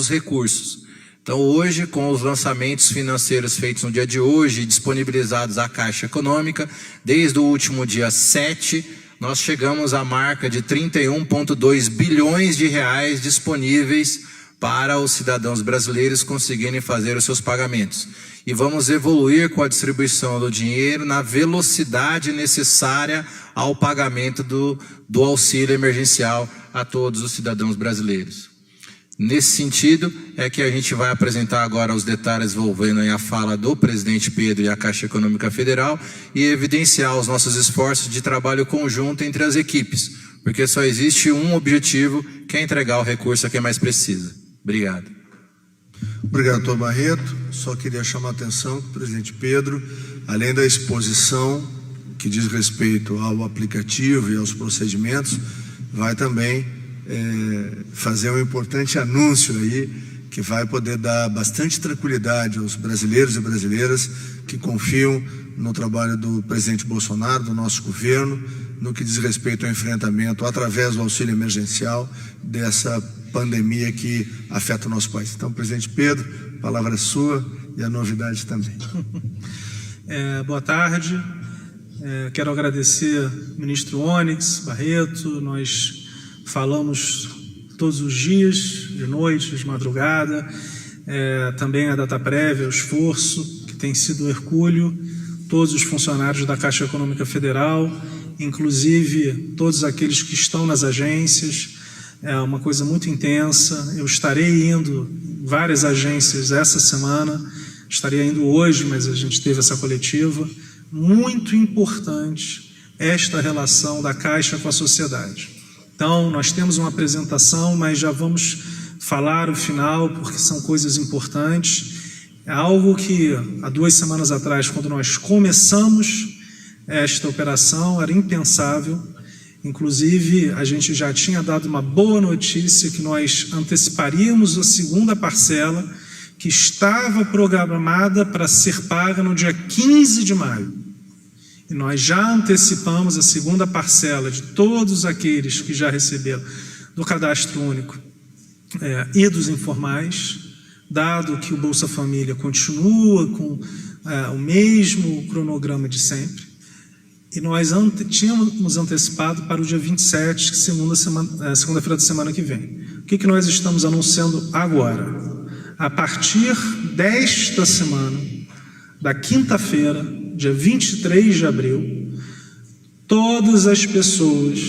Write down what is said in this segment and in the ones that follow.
nossos recursos. Então, hoje, com os lançamentos financeiros feitos no dia de hoje e disponibilizados à Caixa Econômica, desde o último dia 7, nós chegamos à marca de 31,2 bilhões de reais disponíveis para os cidadãos brasileiros conseguirem fazer os seus pagamentos. E vamos evoluir com a distribuição do dinheiro na velocidade necessária ao pagamento do auxílio emergencial a todos os cidadãos brasileiros. Nesse sentido, é que a gente vai apresentar agora os detalhes envolvendo a fala do presidente Pedro e a Caixa Econômica Federal e evidenciar os nossos esforços de trabalho conjunto entre as equipes, porque só existe um objetivo, que é entregar o recurso a quem mais precisa. Obrigado. Obrigado, doutor Barreto. Só queria chamar a atenção que o presidente Pedro, além da exposição que diz respeito ao aplicativo e aos procedimentos, vai também fazer um importante anúncio aí, que vai poder dar bastante tranquilidade aos brasileiros e brasileiras que confiam no trabalho do presidente Bolsonaro, do nosso governo, no que diz respeito ao enfrentamento, através do auxílio emergencial, dessa pandemia que afeta o nosso país. Então, presidente Pedro, a palavra é sua e a novidade também. Boa tarde. Quero agradecer ao ministro Onyx Barreto. Nós falamos todos os dias, de noite, de madrugada, também a Dataprev, o esforço que tem sido o hercúleo, todos os funcionários da Caixa Econômica Federal, inclusive todos aqueles que estão nas agências. É uma coisa muito intensa. Eu estarei indo em várias agências essa semana, estaria indo hoje, mas a gente teve essa coletiva. Muito importante esta relação da Caixa com a sociedade. Então, nós temos uma apresentação, mas já vamos falar o final, porque são coisas importantes. É algo que, há 2 semanas atrás, quando nós começamos esta operação, era impensável. Inclusive, a gente já tinha dado uma boa notícia que nós anteciparíamos a segunda parcela, que estava programada para ser paga no dia 15 de maio. E nós já antecipamos a segunda parcela de todos aqueles que já receberam do Cadastro Único e dos informais, dado que o Bolsa Família continua com o mesmo cronograma de sempre. E nós tínhamos antecipado para o dia 27, segunda-feira da semana que vem. O que nós estamos anunciando agora? A partir desta semana, da quinta-feira, dia 23 de abril, todas as pessoas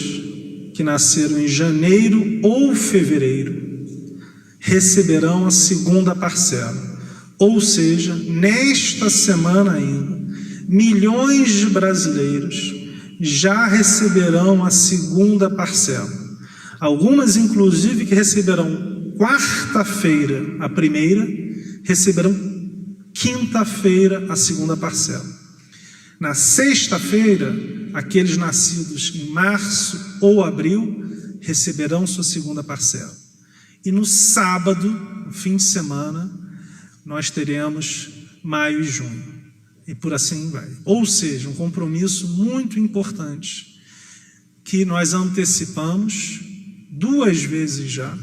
que nasceram em janeiro ou fevereiro receberão a segunda parcela. Ou seja, nesta semana ainda, milhões de brasileiros já receberão a segunda parcela. Algumas, inclusive, que receberão quarta-feira a primeira, receberão quinta-feira a segunda parcela. Na sexta-feira, aqueles nascidos em março ou abril receberão sua segunda parcela. E no sábado, no fim de semana, nós teremos maio e junho. E por assim vai. Ou seja, um compromisso muito importante que nós antecipamos 2 vezes já.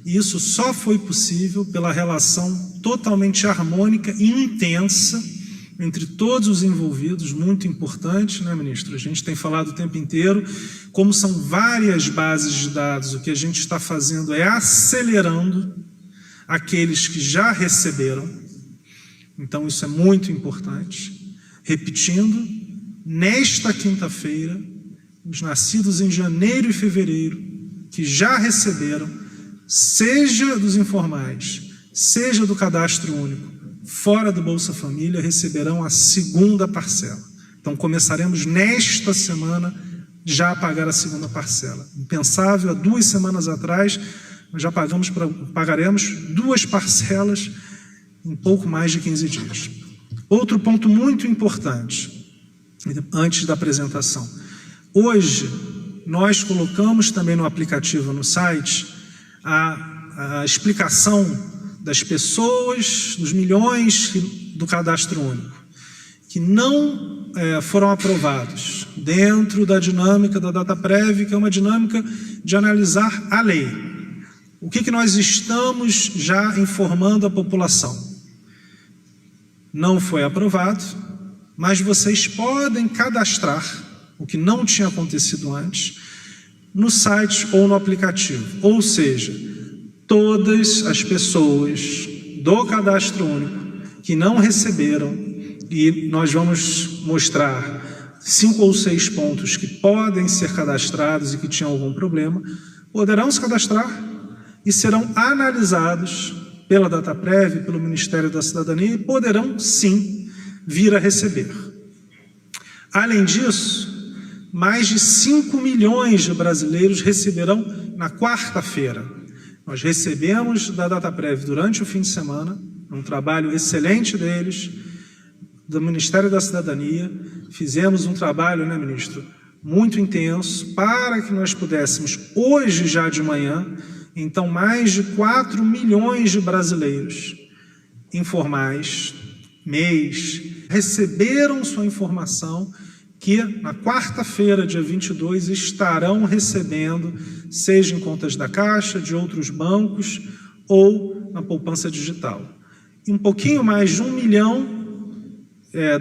E isso só foi possível pela relação totalmente harmônica e intensa entre todos os envolvidos, muito importante, né, ministro? A gente tem falado o tempo inteiro, como são várias bases de dados, o que a gente está fazendo é acelerando aqueles que já receberam. Então, isso é muito importante. Repetindo, nesta quinta-feira, os nascidos em janeiro e fevereiro, que já receberam, seja dos informais, seja do Cadastro Único, fora do Bolsa Família, receberão a segunda parcela. Então, começaremos nesta semana já a pagar a segunda parcela. Impensável, há 2 semanas atrás, nós já pagaremos 2 parcelas em pouco mais de 15 dias. Outro ponto muito importante, antes da apresentação. Hoje, nós colocamos também no aplicativo, no site, a explicação das pessoas, dos milhões do Cadastro Único, que não foram aprovados dentro da dinâmica da Dataprev, que é uma dinâmica de analisar a lei. O que nós estamos já informando a população? Não foi aprovado, mas vocês podem cadastrar, o que não tinha acontecido antes, no site ou no aplicativo. Ou seja, todas as pessoas do Cadastro Único que não receberam, e nós vamos mostrar 5 ou 6 pontos que podem ser cadastrados e que tinham algum problema, poderão se cadastrar e serão analisados pela Dataprev, pelo Ministério da Cidadania, e poderão, sim, vir a receber. Além disso, mais de 5 milhões de brasileiros receberão na quarta-feira. Nós recebemos da Dataprev durante o fim de semana, um trabalho excelente deles, do Ministério da Cidadania. Fizemos um trabalho, né, ministro, muito intenso, para que nós pudéssemos, hoje já de manhã, então mais de 4 milhões de brasileiros informais, MEIs, receberam sua informação que na quarta-feira, dia 22, estarão recebendo, seja em contas da Caixa, de outros bancos ou na poupança digital. E um pouquinho mais de 1 milhão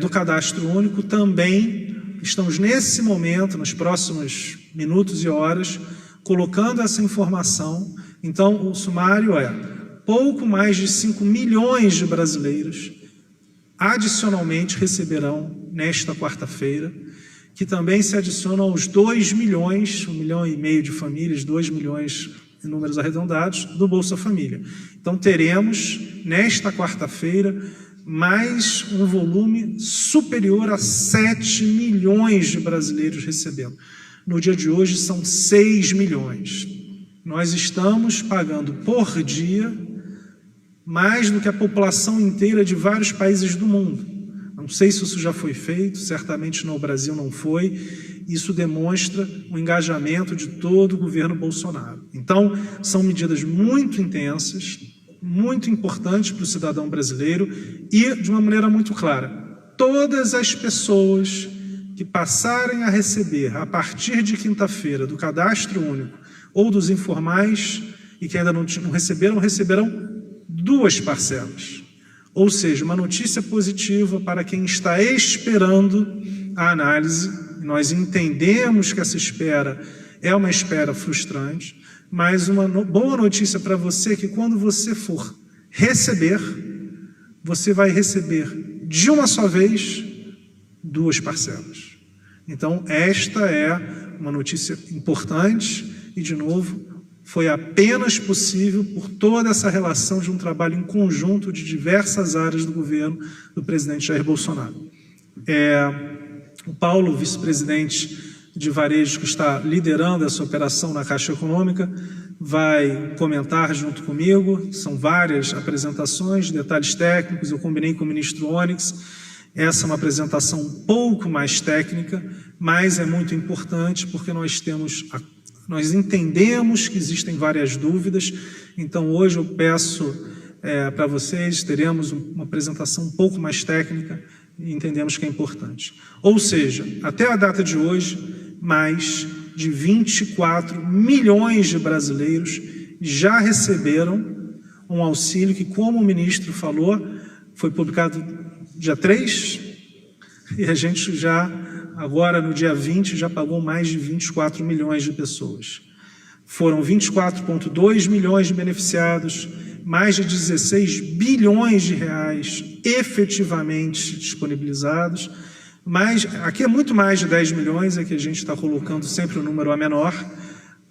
do Cadastro Único também estamos nesse momento, nos próximos minutos e horas, colocando essa informação. Então, o sumário é pouco mais de 5 milhões de brasileiros adicionalmente receberão nesta quarta-feira, que também se adiciona aos 2 milhões, 1,5 milhão de famílias, 2 milhões em números arredondados, do Bolsa Família. Então, teremos, nesta quarta-feira, mais um volume superior a 7 milhões de brasileiros recebendo. No dia de hoje, são 6 milhões. Nós estamos pagando por dia mais do que a população inteira de vários países do mundo. Não sei se isso já foi feito, certamente no Brasil não foi. Isso demonstra o engajamento de todo o governo Bolsonaro. Então, são medidas muito intensas, muito importantes para o cidadão brasileiro e, de uma maneira muito clara, todas as pessoas que passarem a receber, a partir de quinta-feira, do Cadastro Único ou dos informais e que ainda não receberam, receberão 2 parcelas. Ou seja, uma notícia positiva para quem está esperando a análise. Nós entendemos que essa espera é uma espera frustrante, mas uma boa notícia para você que quando você for receber, você vai receber de uma só vez 2 parcelas. Então, esta é uma notícia importante e, de novo, foi apenas possível por toda essa relação de um trabalho em conjunto de diversas áreas do governo do presidente Jair Bolsonaro. O Paulo, vice-presidente de varejo, que está liderando essa operação na Caixa Econômica, vai comentar junto comigo. São várias apresentações, detalhes técnicos. Eu combinei com o ministro Onyx. Essa é uma apresentação um pouco mais técnica, mas é muito importante porque nós entendemos que existem várias dúvidas. Então, hoje eu peço para vocês, teremos uma apresentação um pouco mais técnica e entendemos que é importante. Ou seja, até a data de hoje, mais de 24 milhões de brasileiros já receberam um auxílio que, como o ministro falou, foi publicado dia 3, e a gente já, agora no dia 20, já pagou mais de 24 milhões de pessoas. Foram 24,2 milhões de beneficiados, mais de 16 bilhões de reais efetivamente disponibilizados, mas aqui é muito mais de 10 milhões, é que a gente está colocando sempre o número a menor.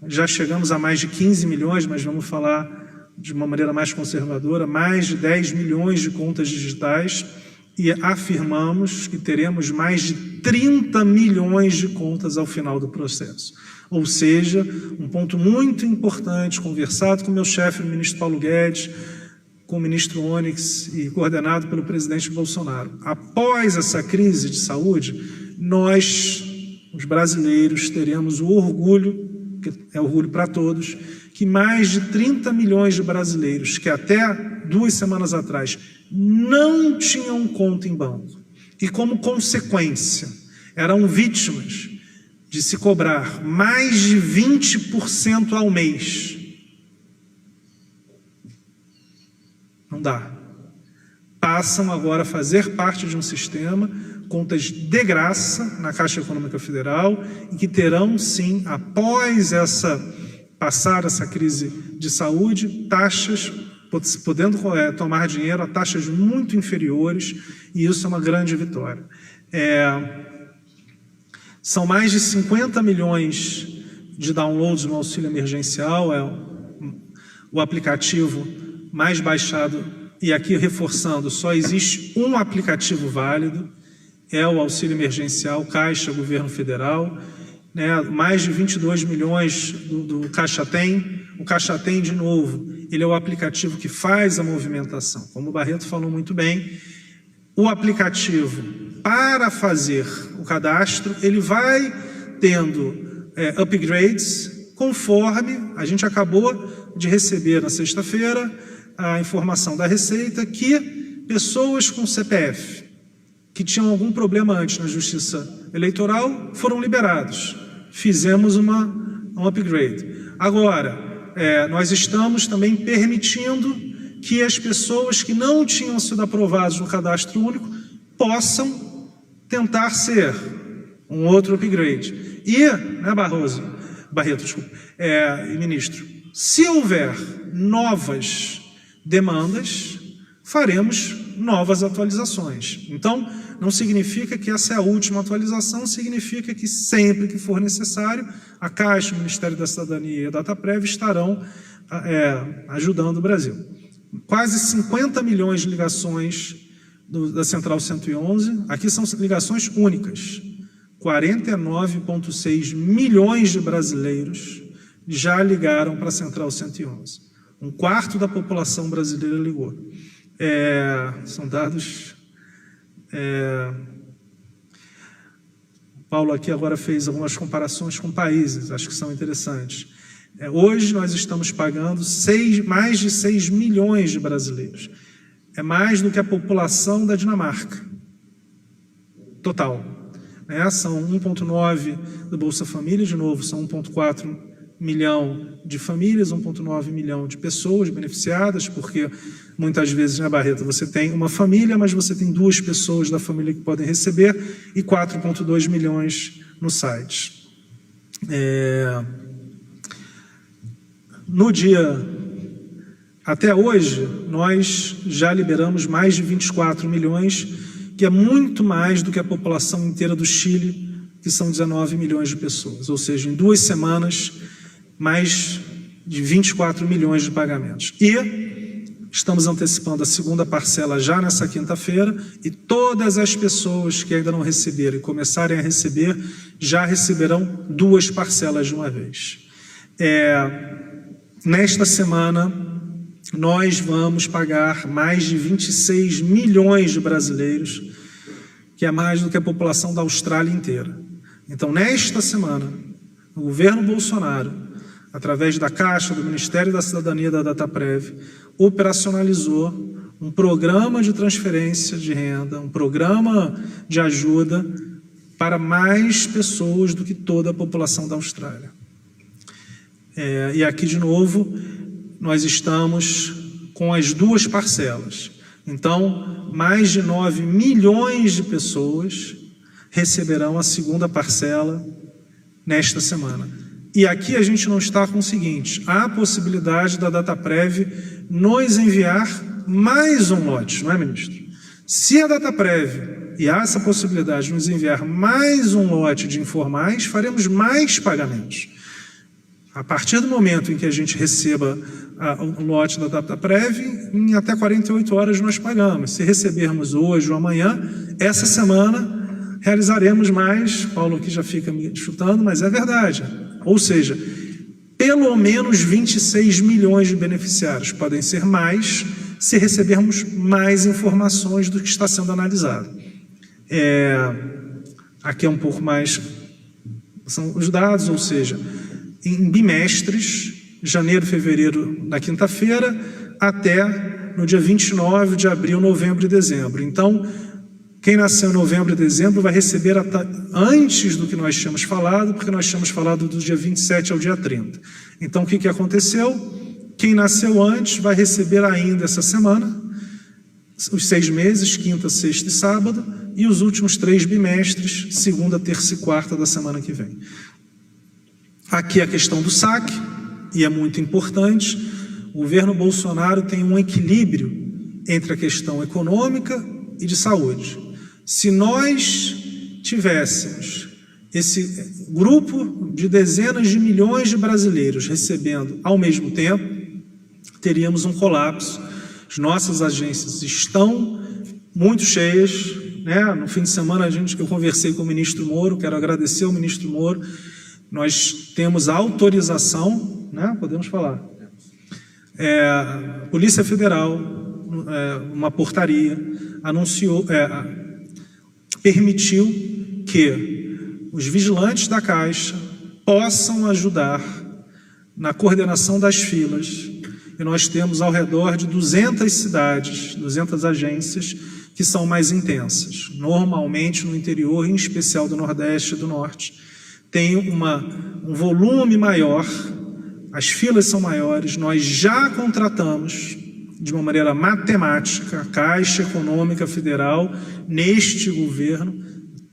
Já chegamos a mais de 15 milhões, mas vamos falar de uma maneira mais conservadora, mais de 10 milhões de contas digitais, e afirmamos que teremos mais de 30 milhões de contas ao final do processo. Ou seja, um ponto muito importante, conversado com o meu chefe, o ministro Paulo Guedes, com o ministro Onyx e coordenado pelo presidente Bolsonaro. Após essa crise de saúde, nós, os brasileiros, teremos o orgulho, que é orgulho para todos, que mais de 30 milhões de brasileiros que até 2 semanas atrás não tinham conta em banco e, como consequência, eram vítimas de se cobrar mais de 20% ao mês Não dá. Passam agora a fazer parte de um sistema, contas de graça na Caixa Econômica Federal, e que terão, sim, após passar essa crise de saúde, taxas, podendo tomar dinheiro a taxas muito inferiores, e isso é uma grande vitória. São mais de 50 milhões de downloads no auxílio emergencial, é o aplicativo mais baixado, e aqui reforçando, só existe um aplicativo válido, é o auxílio emergencial Caixa Governo Federal, né? Mais de 22 milhões do Caixa Tem. O Caixa Tem, de novo, ele é o aplicativo que faz a movimentação. Como o Barreto falou muito bem, o aplicativo, para fazer o cadastro, ele vai tendo upgrades conforme a gente acabou de receber na sexta-feira a informação da Receita que pessoas com CPF que tinham algum problema antes na Justiça Eleitoral foram liberados. Fizemos um upgrade. Agora, nós estamos também permitindo que as pessoas que não tinham sido aprovadas no cadastro único possam tentar ser um outro upgrade. E, né, Barreto, desculpa, e ministro, se houver novas demandas, faremos novas atualizações. Então, não significa que essa é a última atualização, significa que sempre que for necessário, a Caixa, o Ministério da Cidadania e a Dataprev estarão ajudando o Brasil. Quase 50 milhões de ligações da Central 111, aqui são ligações únicas. 49,6 milhões de brasileiros já ligaram para a Central 111. Um quarto da população brasileira ligou. São dados... O Paulo aqui agora fez algumas comparações com países, acho que são interessantes. Hoje nós estamos pagando mais de 6 milhões de brasileiros. É mais do que a população da Dinamarca. Total. São 1,9 do Bolsa Família, de novo, são 1,4 milhão de famílias, 1,9 milhão de pessoas beneficiadas, porque muitas vezes, né, Barreto, você tem uma família, mas você tem 2 pessoas da família que podem receber, e 4,2 milhões no site. No dia, até hoje, nós já liberamos mais de 24 milhões, que é muito mais do que a população inteira do Chile, que são 19 milhões de pessoas, ou seja, em 2 semanas, mais de 24 milhões de pagamentos. E estamos antecipando a segunda parcela já nessa quinta-feira, e todas as pessoas que ainda não receberam e começarem a receber, já receberão 2 parcelas de uma vez. Nesta semana, nós vamos pagar mais de 26 milhões de brasileiros, que é mais do que a população da Austrália inteira. Então, nesta semana, o governo Bolsonaro, através da Caixa, do Ministério da Cidadania e da Dataprev, operacionalizou um programa de transferência de renda, um programa de ajuda para mais pessoas do que toda a população da Austrália. E aqui, de novo, nós estamos com as 2 parcelas. Então, mais de 9 milhões de pessoas receberão a segunda parcela nesta semana. E aqui a gente não está com o seguinte: há a possibilidade da Dataprev nos enviar mais um lote, não é, ministro? Se a Dataprev, e há essa possibilidade de nos enviar mais um lote de informais, faremos mais pagamentos. A partir do momento em que a gente receba o lote da Dataprev, em até 48 horas nós pagamos. Se recebermos hoje ou amanhã, essa semana realizaremos mais. Paulo aqui já fica me chutando, mas é verdade. Ou seja, pelo menos 26 milhões de beneficiários, podem ser mais, se recebermos mais informações do que está sendo analisado. Aqui é um pouco mais, são os dados, ou seja, em bimestres, janeiro, fevereiro, na quinta-feira, até no dia 29 de abril, novembro e dezembro. Então, quem nasceu em novembro e dezembro vai receber antes do que nós tínhamos falado, porque nós tínhamos falado do dia 27 ao dia 30. Então, o que aconteceu? Quem nasceu antes vai receber ainda essa semana os 6 meses, quinta, sexta e sábado, e os últimos 3 bimestres, segunda, terça e quarta da semana que vem. Aqui a questão do saque, e é muito importante. O governo Bolsonaro tem um equilíbrio entre a questão econômica e de saúde. Se nós tivéssemos esse grupo de dezenas de milhões de brasileiros recebendo ao mesmo tempo, teríamos um colapso. As nossas agências estão muito cheias, né? No fim de semana eu conversei com o ministro Moro, quero agradecer ao ministro Moro. Nós temos autorização, né? Podemos falar. Polícia Federal, uma portaria, permitiu que os vigilantes da Caixa possam ajudar na coordenação das filas. E nós temos ao redor de 200 cidades, 200 agências que são mais intensas. Normalmente no interior, em especial do Nordeste e do Norte, tem um volume maior, as filas são maiores. Nós já contratamos de uma maneira matemática a Caixa Econômica Federal neste governo,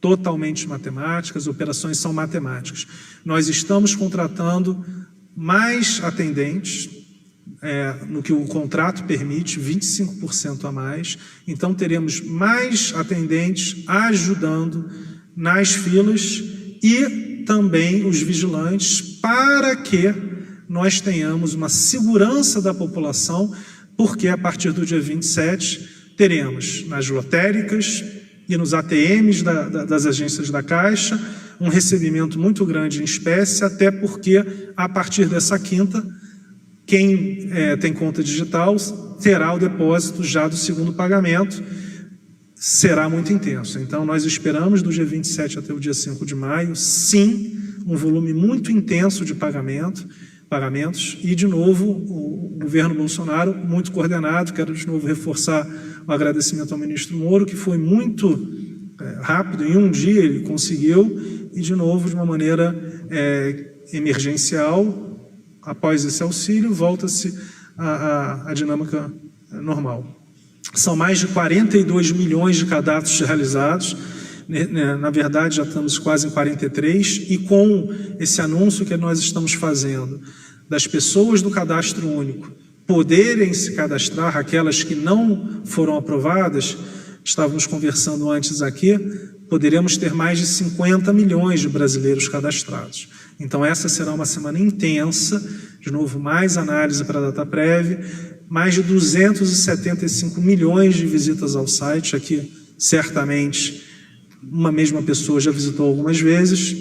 totalmente matemática, as operações são matemáticas. Nós estamos contratando mais atendentes, no que o contrato permite, 25% a mais. Então teremos mais atendentes ajudando nas filas e também os vigilantes, para que nós tenhamos uma segurança da população, porque a partir do dia 27 teremos nas lotéricas e nos ATMs das agências da Caixa um recebimento muito grande em espécie, até porque a partir dessa quinta, quem tem conta digital terá o depósito já do segundo pagamento, será muito intenso. Então nós esperamos do dia 27 até o dia 5 de maio, sim, um volume muito intenso de pagamentos, e de novo o governo Bolsonaro muito coordenado. Quero de novo reforçar o agradecimento ao ministro Moro, que foi muito rápido, em um dia ele conseguiu, e de novo de uma maneira emergencial. Após esse auxílio, volta-se à dinâmica normal. São mais de 42 milhões de cadastros realizados. Na verdade, já estamos quase em 43, e com esse anúncio que nós estamos fazendo das pessoas do cadastro único poderem se cadastrar, aquelas que não foram aprovadas, estávamos conversando antes aqui, poderemos ter mais de 50 milhões de brasileiros cadastrados. Então essa será uma semana intensa, de novo mais análise para a Dataprev, mais de 275 milhões de visitas ao site. Aqui certamente uma mesma pessoa já visitou algumas vezes.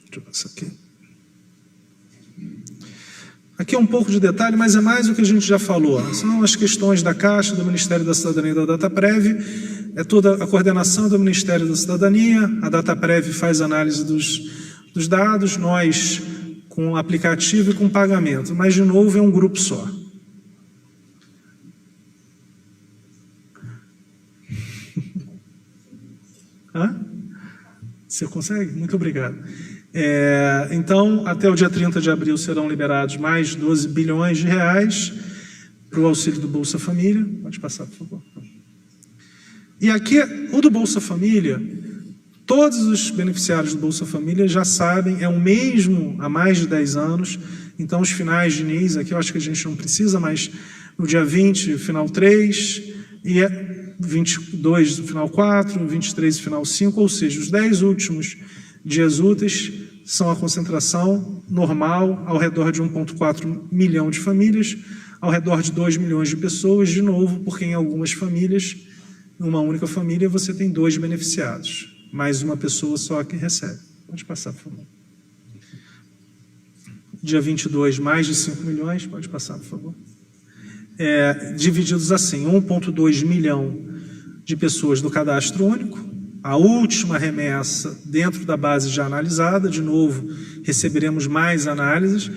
Deixa eu passar aqui. Aqui é um pouco de detalhe, mas é mais o que a gente já falou. São as questões da Caixa, do Ministério da Cidadania e da Dataprev. É toda a coordenação do Ministério da Cidadania. A Dataprev faz análise dos dados, nós com aplicativo e com pagamento. Mas, de novo, é um grupo só. Você consegue? Muito obrigado. Então, até o dia 30 de abril serão liberados mais 12 bilhões de reais para o auxílio do Bolsa Família. Pode passar, por favor. E aqui, o do Bolsa Família, todos os beneficiários do Bolsa Família já sabem, é o mesmo há mais de 10 anos. Então, os finais de NIS, aqui eu acho que a gente não precisa, mas no dia 20, final 3, e 22 do final 4, 23 do final 5, ou seja, os 10 últimos dias úteis são a concentração normal ao redor de 1,4 milhão de famílias, ao redor de 2 milhões de pessoas, de novo, porque em algumas famílias, numa única família, você tem 2 beneficiados, mais uma pessoa só que recebe. Pode passar, por favor. Dia 22, mais de 5 milhões, pode passar, por favor. Divididos assim, 1,2 milhão de pessoas do cadastro único, a última remessa dentro da base já analisada, de novo, receberemos mais análises,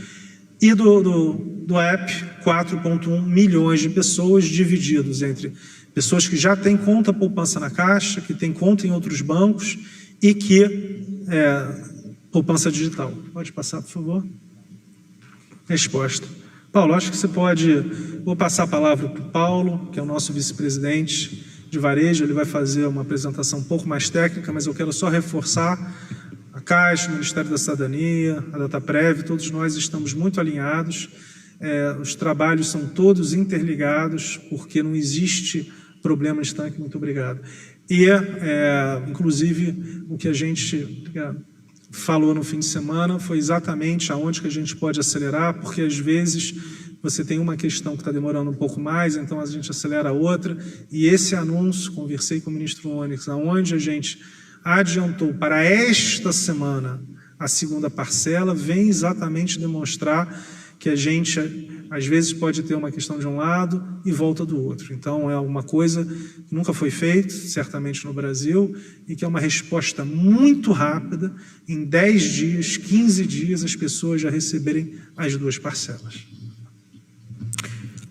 e do app, 4,1 milhões de pessoas, divididos entre pessoas que já têm conta poupança na Caixa, que têm conta em outros bancos e que, poupança digital. Pode passar, por favor. Resposta. Paulo, acho que você pode... Vou passar a palavra para o Paulo, que é o nosso vice-presidente de varejo. Ele vai fazer uma apresentação um pouco mais técnica, mas eu quero só reforçar a Caixa, o Ministério da Cidadania, a Dataprev, todos nós estamos muito alinhados. Os trabalhos são todos interligados, porque não existe problema estanque. Muito obrigado. E, inclusive, o que a gente falou no fim de semana foi exatamente aonde que a gente pode acelerar, porque às vezes você tem uma questão que está demorando um pouco mais, então a gente acelera a outra, e esse anúncio, conversei com o ministro Onyx, aonde a gente adiantou para esta semana a segunda parcela, vem exatamente demonstrar que a gente, às vezes, pode ter uma questão de um lado e volta do outro. Então, é uma coisa que nunca foi feita, certamente no Brasil, e que é uma resposta muito rápida. Em 10 dias, 15 dias, as pessoas já receberem as 2 parcelas.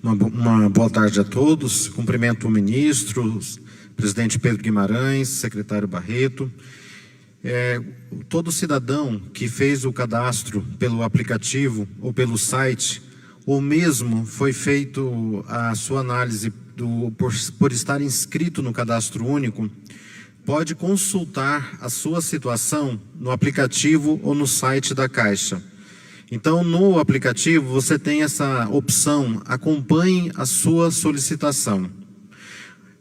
Uma boa tarde a todos. Cumprimento o ministro, presidente Pedro Guimarães, secretário Barreto. Todo cidadão que fez o cadastro pelo aplicativo ou pelo site, ou mesmo foi feito a sua análise por estar inscrito no cadastro único, pode consultar a sua situação no aplicativo ou no site da Caixa. Então, no aplicativo, você tem essa opção, acompanhe a sua solicitação.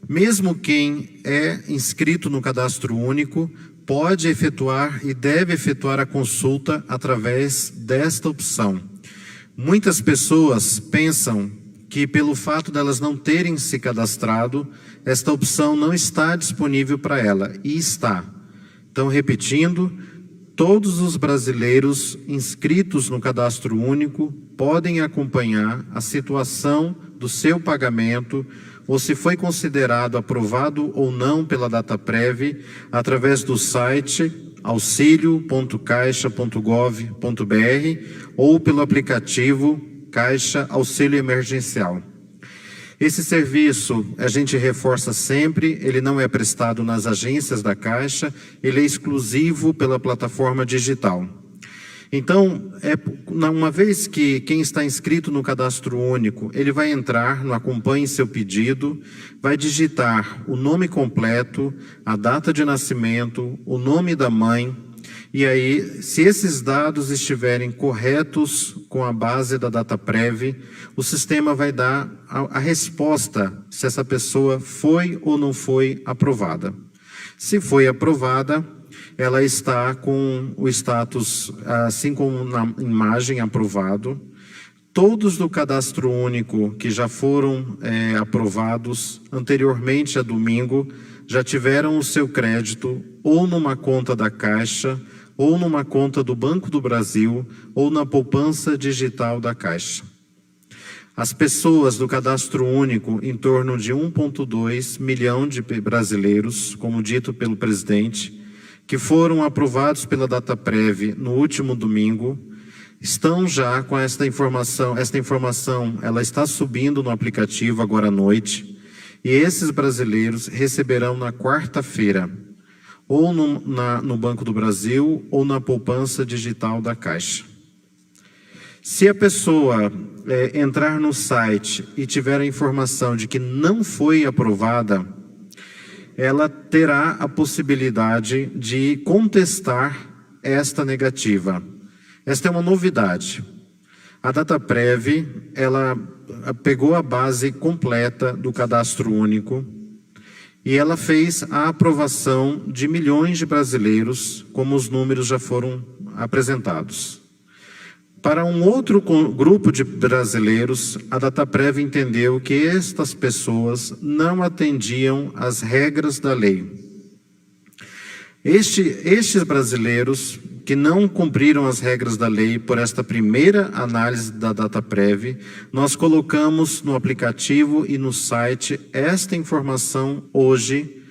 Mesmo quem é inscrito no cadastro único, pode efetuar e deve efetuar a consulta através desta opção. Muitas pessoas pensam que pelo fato delas não terem se cadastrado, esta opção não está disponível para ela, e está. Então, repetindo, todos os brasileiros inscritos no cadastro único podem acompanhar a situação do seu pagamento, ou se foi considerado aprovado ou não pela Dataprev, através do site auxilio.caixa.gov.br ou pelo aplicativo Caixa Auxílio Emergencial. Esse serviço, a gente reforça sempre, ele não é prestado nas agências da Caixa, ele é exclusivo pela plataforma digital. Então, uma vez que quem está inscrito no cadastro único, ele vai entrar no Acompanhe Seu Pedido, vai digitar o nome completo, a data de nascimento, o nome da mãe, e aí, se esses dados estiverem corretos com a base da Dataprev, o sistema vai dar a resposta se essa pessoa foi ou não foi aprovada. Se foi aprovada, ela está com o status, assim como na imagem, aprovado. Todos do cadastro único que já foram aprovados anteriormente a domingo, já tiveram o seu crédito ou numa conta da Caixa, ou numa conta do Banco do Brasil, ou na poupança digital da Caixa. As pessoas do cadastro único, em torno de 1,2 milhão de brasileiros, como dito pelo presidente, que foram aprovados pela Dataprev no último domingo, estão já com esta informação. Esta informação ela está subindo no aplicativo agora à noite, e esses brasileiros receberão na quarta-feira, ou no Banco do Brasil, ou na poupança digital da Caixa. Se a pessoa entrar no site e tiver a informação de que não foi aprovada, ela terá a possibilidade de contestar esta negativa. Esta é uma novidade. A Dataprev, ela pegou a base completa do cadastro único e ela fez a aprovação de milhões de brasileiros, como os números já foram apresentados. Para um outro grupo de brasileiros, a Dataprev entendeu que estas pessoas não atendiam às regras da lei. Estes brasileiros que não cumpriram as regras da lei por esta primeira análise da Dataprev, nós colocamos no aplicativo e no site esta informação hoje,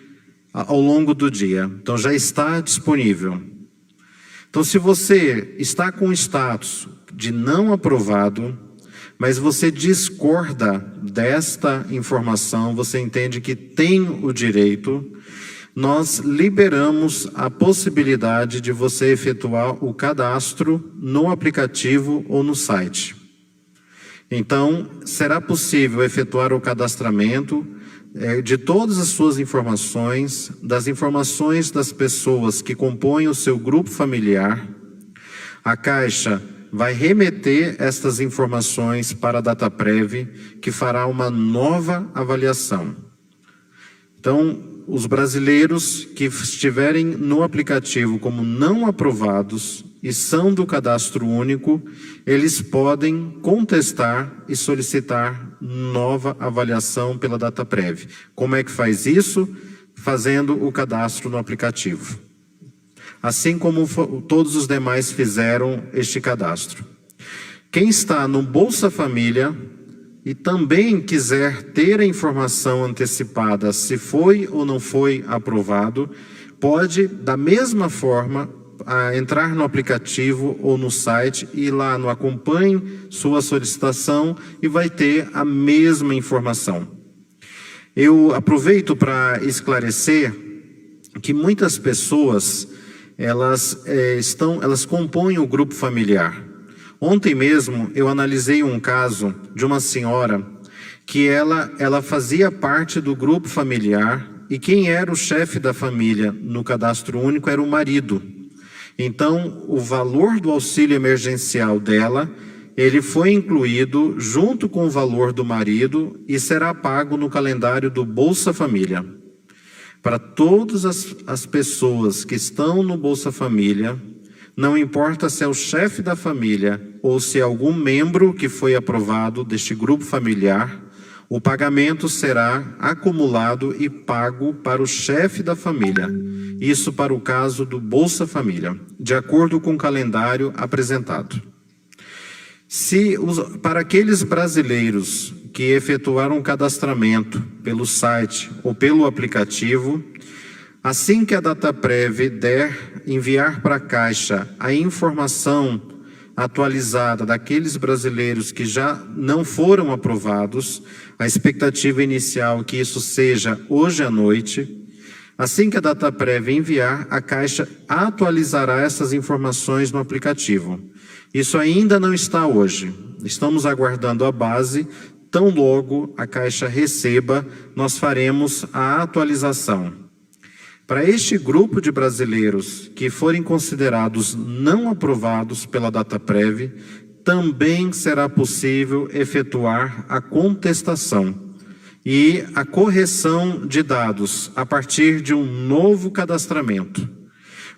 ao longo do dia. Então já está disponível. Então, se você está com status de não aprovado, mas você discorda desta informação, você entende que tem o direito, nós liberamos a possibilidade de você efetuar o cadastro no aplicativo ou no site. Então, será possível efetuar o cadastramento de todas as suas informações, das informações das pessoas que compõem o seu grupo familiar. A Caixa vai remeter estas informações para a Dataprev, que fará uma nova avaliação. Então, os brasileiros que estiverem no aplicativo como não aprovados e são do cadastro único, eles podem contestar e solicitar nova avaliação pela Dataprev. Como é que faz isso? Fazendo o cadastro no aplicativo. Assim como todos os demais fizeram este cadastro. Quem está no Bolsa Família e também quiser ter a informação antecipada se foi ou não foi aprovado, pode, da mesma forma, entrar no aplicativo ou no site e ir lá no Acompanhe sua solicitação e vai ter a mesma informação. Eu aproveito para esclarecer que muitas pessoas elas compõem o grupo familiar. Ontem mesmo eu analisei um caso de uma senhora que ela fazia parte do grupo familiar e quem era o chefe da família no cadastro único era o marido. Então, o valor do auxílio emergencial dela, ele foi incluído junto com o valor do marido e será pago no calendário do Bolsa Família. Para todas as pessoas que estão no Bolsa Família, não importa se é o chefe da família ou se é algum membro que foi aprovado deste grupo familiar, o pagamento será acumulado e pago para o chefe da família. Isso para o caso do Bolsa Família, de acordo com o calendário apresentado. Para aqueles brasileiros que efetuaram o cadastramento pelo site ou pelo aplicativo, assim que a Dataprev enviar para a Caixa a informação atualizada daqueles brasileiros que já não foram aprovados, a expectativa inicial é que isso seja hoje à noite. Assim que a Dataprev enviar, a Caixa atualizará essas informações no aplicativo. Isso ainda não está hoje. Estamos aguardando a base. Tão logo a Caixa receba, nós faremos a atualização. Para este grupo de brasileiros que forem considerados não aprovados pela Dataprev, também será possível efetuar a contestação e a correção de dados a partir de um novo cadastramento.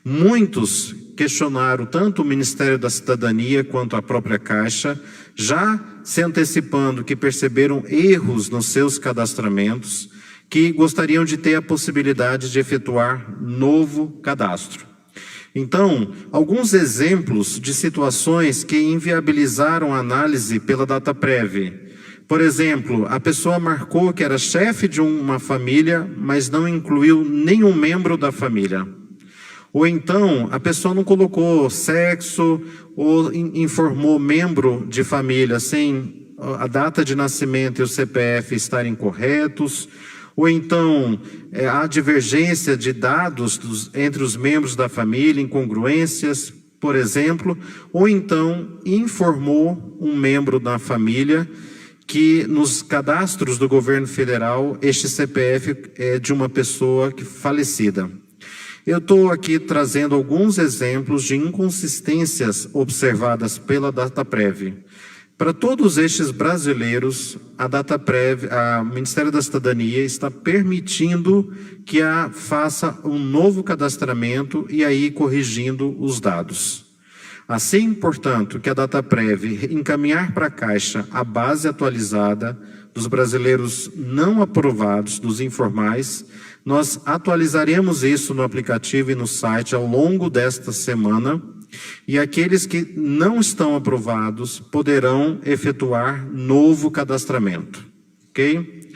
Muitos questionaram tanto o Ministério da Cidadania quanto a própria Caixa, já se antecipando que perceberam erros nos seus cadastramentos, que gostariam de ter a possibilidade de efetuar novo cadastro. Então, alguns exemplos de situações que inviabilizaram a análise pela Dataprev. Por exemplo, a pessoa marcou que era chefe de uma família, mas não incluiu nenhum membro da família. Ou então, a pessoa não colocou sexo ou informou membro de família sem a data de nascimento e o CPF estarem corretos. Ou então, há divergência de dados entre os membros da família, incongruências, por exemplo. Ou então, informou um membro da família que nos cadastros do governo federal, este CPF é de uma pessoa falecida. Eu estou aqui trazendo alguns exemplos de inconsistências observadas pela Dataprev. Para todos estes brasileiros, a Dataprev, o Ministério da Cidadania está permitindo que faça um novo cadastramento e aí corrigindo os dados. Assim, portanto, que a Dataprev encaminhar para a Caixa a base atualizada dos brasileiros não aprovados, dos informais, nós atualizaremos isso no aplicativo e no site ao longo desta semana, e aqueles que não estão aprovados poderão efetuar novo cadastramento, ok?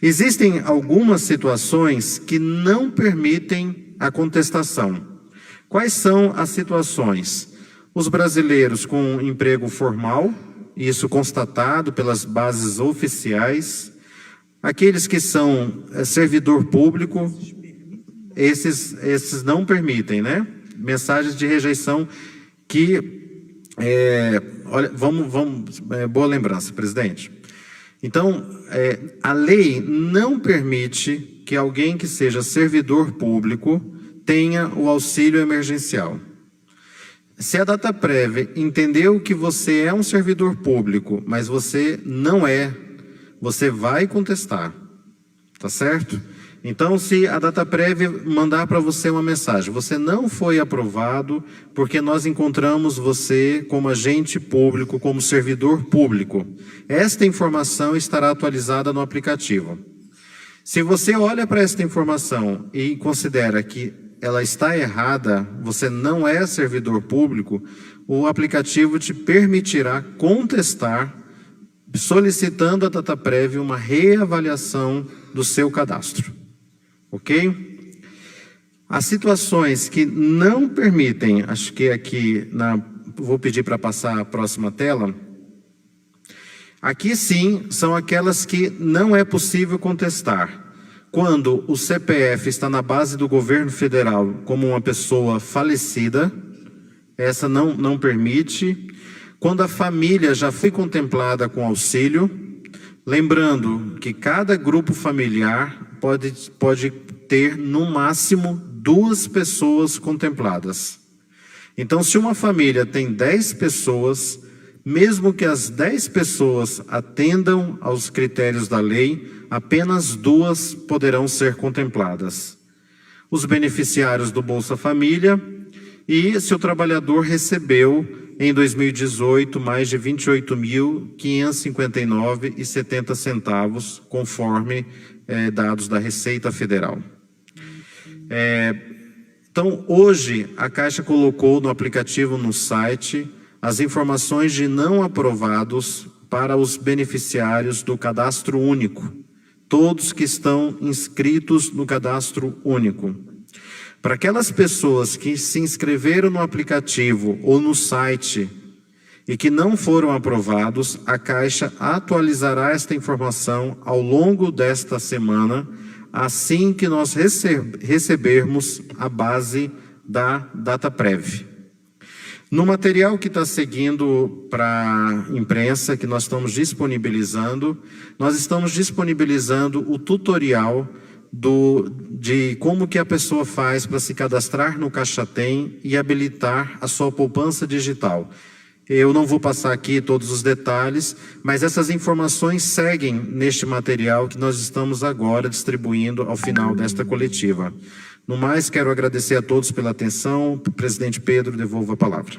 Existem algumas situações que não permitem a contestação. Quais são as situações? Os brasileiros com emprego formal, isso constatado pelas bases oficiais, aqueles que são servidor público, esses não permitem, né? Mensagens de rejeição que... olha, boa lembrança, presidente. Então, a lei não permite que alguém que seja servidor público tenha o auxílio emergencial. Se a Dataprev entendeu que você é um servidor público, mas você não é, você vai contestar, tá certo? Então, se a Dataprev mandar para você uma mensagem, você não foi aprovado porque nós encontramos você como agente público, como servidor público, esta informação estará atualizada no aplicativo. Se você olha para esta informação e considera que ela está errada, você não é servidor público, o aplicativo te permitirá contestar, solicitando a Dataprev uma reavaliação do seu cadastro. Ok? As situações que não permitem, acho que aqui, vou pedir para passar a próxima tela. Aqui sim, são aquelas que não é possível contestar. Quando o CPF está na base do governo federal como uma pessoa falecida, essa não permite. Quando a família já foi contemplada com auxílio, lembrando que cada grupo familiar pode ter no máximo 2 pessoas contempladas. Então, se uma família tem 10 pessoas, mesmo que as 10 pessoas atendam aos critérios da lei, apenas 2 poderão ser contempladas. Os beneficiários do Bolsa Família e se o trabalhador recebeu em 2018 mais de R$ 28.559,70, conforme dados da Receita Federal. Então, hoje, a Caixa colocou no aplicativo, no site, as informações de não aprovados para os beneficiários do Cadastro Único. Todos que estão inscritos no Cadastro Único. Para aquelas pessoas que se inscreveram no aplicativo ou no site e que não foram aprovados, a Caixa atualizará esta informação ao longo desta semana, assim que nós recebermos a base da Dataprev. No material que está seguindo para a imprensa, que nós estamos disponibilizando o tutorial de como que a pessoa faz para se cadastrar no Caixa Tem e habilitar a sua poupança digital. Eu não vou passar aqui todos os detalhes, mas essas informações seguem neste material que nós estamos agora distribuindo ao final desta coletiva. No mais, quero agradecer a todos pela atenção. Presidente Pedro, devolvo a palavra.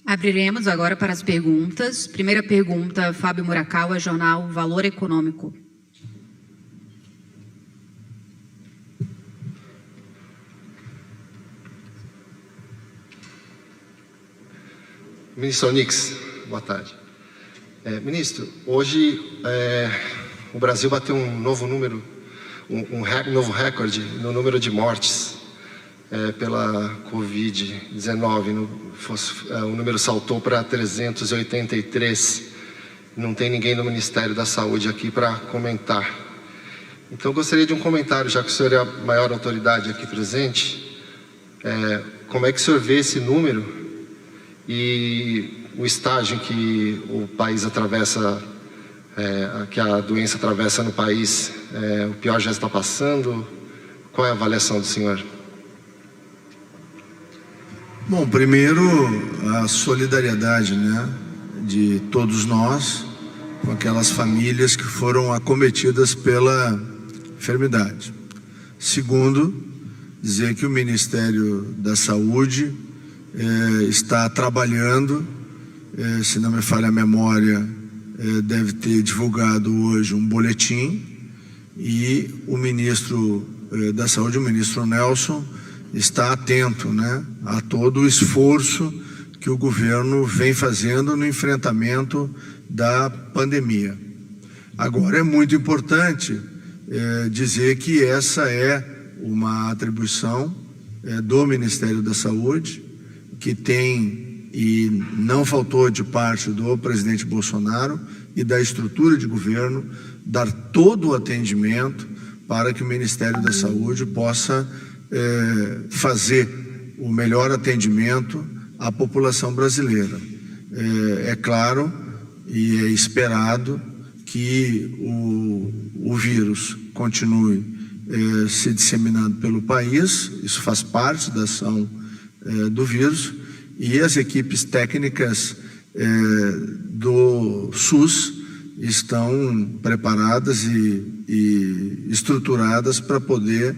Abriremos agora para as perguntas. Primeira pergunta, Fábio Murakawa, jornal Valor Econômico. Ministro Onix, boa tarde. Ministro, hoje o Brasil bateu um novo número, novo recorde no número de mortes pela Covid-19. O número saltou para 383. Não tem ninguém no Ministério da Saúde aqui para comentar. Então, eu gostaria de um comentário, já que o senhor é a maior autoridade aqui presente. Como é que o senhor vê esse número e o estágio que o país atravessa, que a doença atravessa no país? O pior já está passando? Qual é a avaliação do senhor? Bom, primeiro, a solidariedade, né, de todos nós com aquelas famílias que foram acometidas pela enfermidade. Segundo, dizer que o Ministério da Saúde está trabalhando, se não me falha a memória, deve ter divulgado hoje um boletim, e o ministro da Saúde, o ministro Nelson, está atento, né, a todo o esforço que o governo vem fazendo no enfrentamento da pandemia. Agora, é muito importante dizer que essa é uma atribuição do Ministério da Saúde, que tem e não faltou de parte do presidente Bolsonaro e da estrutura de governo dar todo o atendimento para que o Ministério da Saúde possa fazer o melhor atendimento à população brasileira. É claro e é esperado que o vírus continue se disseminando pelo país, isso faz parte da ação do vírus, e as equipes técnicas do SUS estão preparadas e estruturadas para poder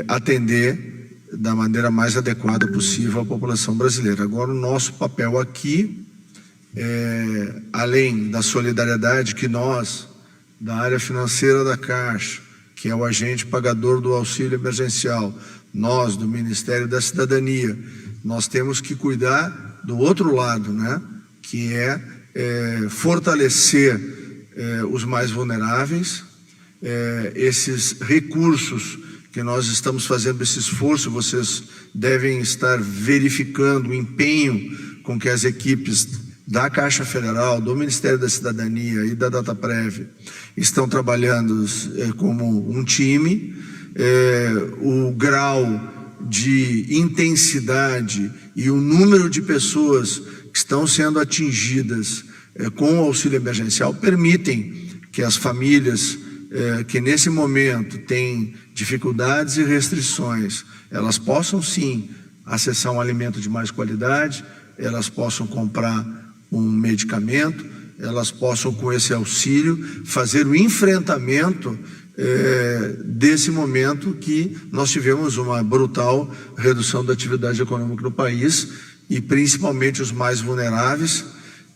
atender da maneira mais adequada possível a população brasileira. Agora, o nosso papel aqui, além da solidariedade que nós, da área financeira da Caixa, que é o agente pagador do auxílio emergencial, nós, do Ministério da Cidadania, nós temos que cuidar do outro lado, né? Que é fortalecer os mais vulneráveis, esses recursos que nós estamos fazendo esse esforço, vocês devem estar verificando o empenho com que as equipes da Caixa Federal, do Ministério da Cidadania e da Dataprev estão trabalhando como um time. O grau de intensidade e o número de pessoas que estão sendo atingidas com o auxílio emergencial permitem que as famílias que nesse momento têm dificuldades e restrições, elas possam sim acessar um alimento de mais qualidade, elas possam comprar um medicamento, elas possam com esse auxílio fazer o enfrentamento desse momento que nós tivemos uma brutal redução da atividade econômica no país, e principalmente os mais vulneráveis,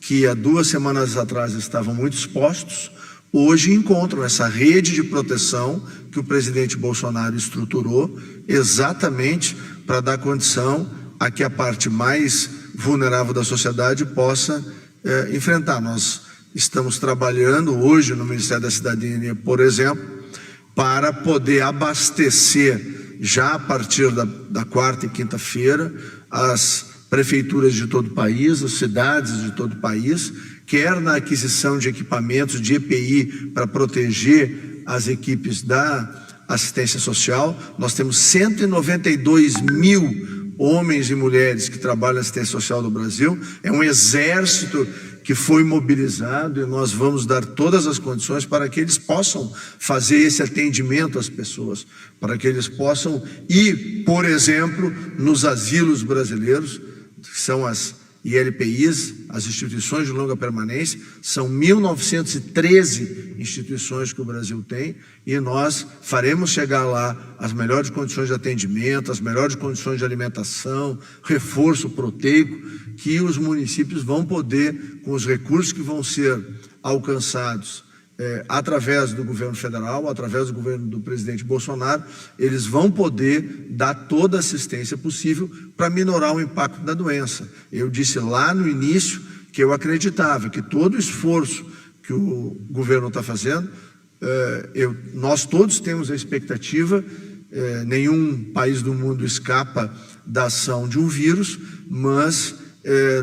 que há 2 semanas atrás estavam muito expostos, hoje encontram essa rede de proteção que o presidente Bolsonaro estruturou exatamente para dar condição a que a parte mais vulnerável da sociedade possa enfrentar. Nós estamos trabalhando hoje no Ministério da Cidadania, por exemplo, para poder abastecer já a partir da quarta e quinta-feira as prefeituras de todo o país, as cidades de todo o país, quer na aquisição de equipamentos de EPI para proteger as equipes da assistência social. Nós temos 192 mil homens e mulheres que trabalham na assistência social do Brasil. É um exército que foi mobilizado, e nós vamos dar todas as condições para que eles possam fazer esse atendimento às pessoas, para que eles possam ir, por exemplo, nos asilos brasileiros, que são as ILPIs, as instituições de longa permanência. São 1.913 instituições que o Brasil tem, e nós faremos chegar lá as melhores condições de atendimento, as melhores condições de alimentação, reforço proteico, que os municípios vão poder, com os recursos que vão ser alcançados através do governo federal, através do governo do presidente Bolsonaro, eles vão poder dar toda a assistência possível para minorar o impacto da doença. Eu disse lá no início que eu acreditava que todo o esforço que o governo está fazendo, nós todos temos a expectativa, nenhum país do mundo escapa da ação de um vírus, mas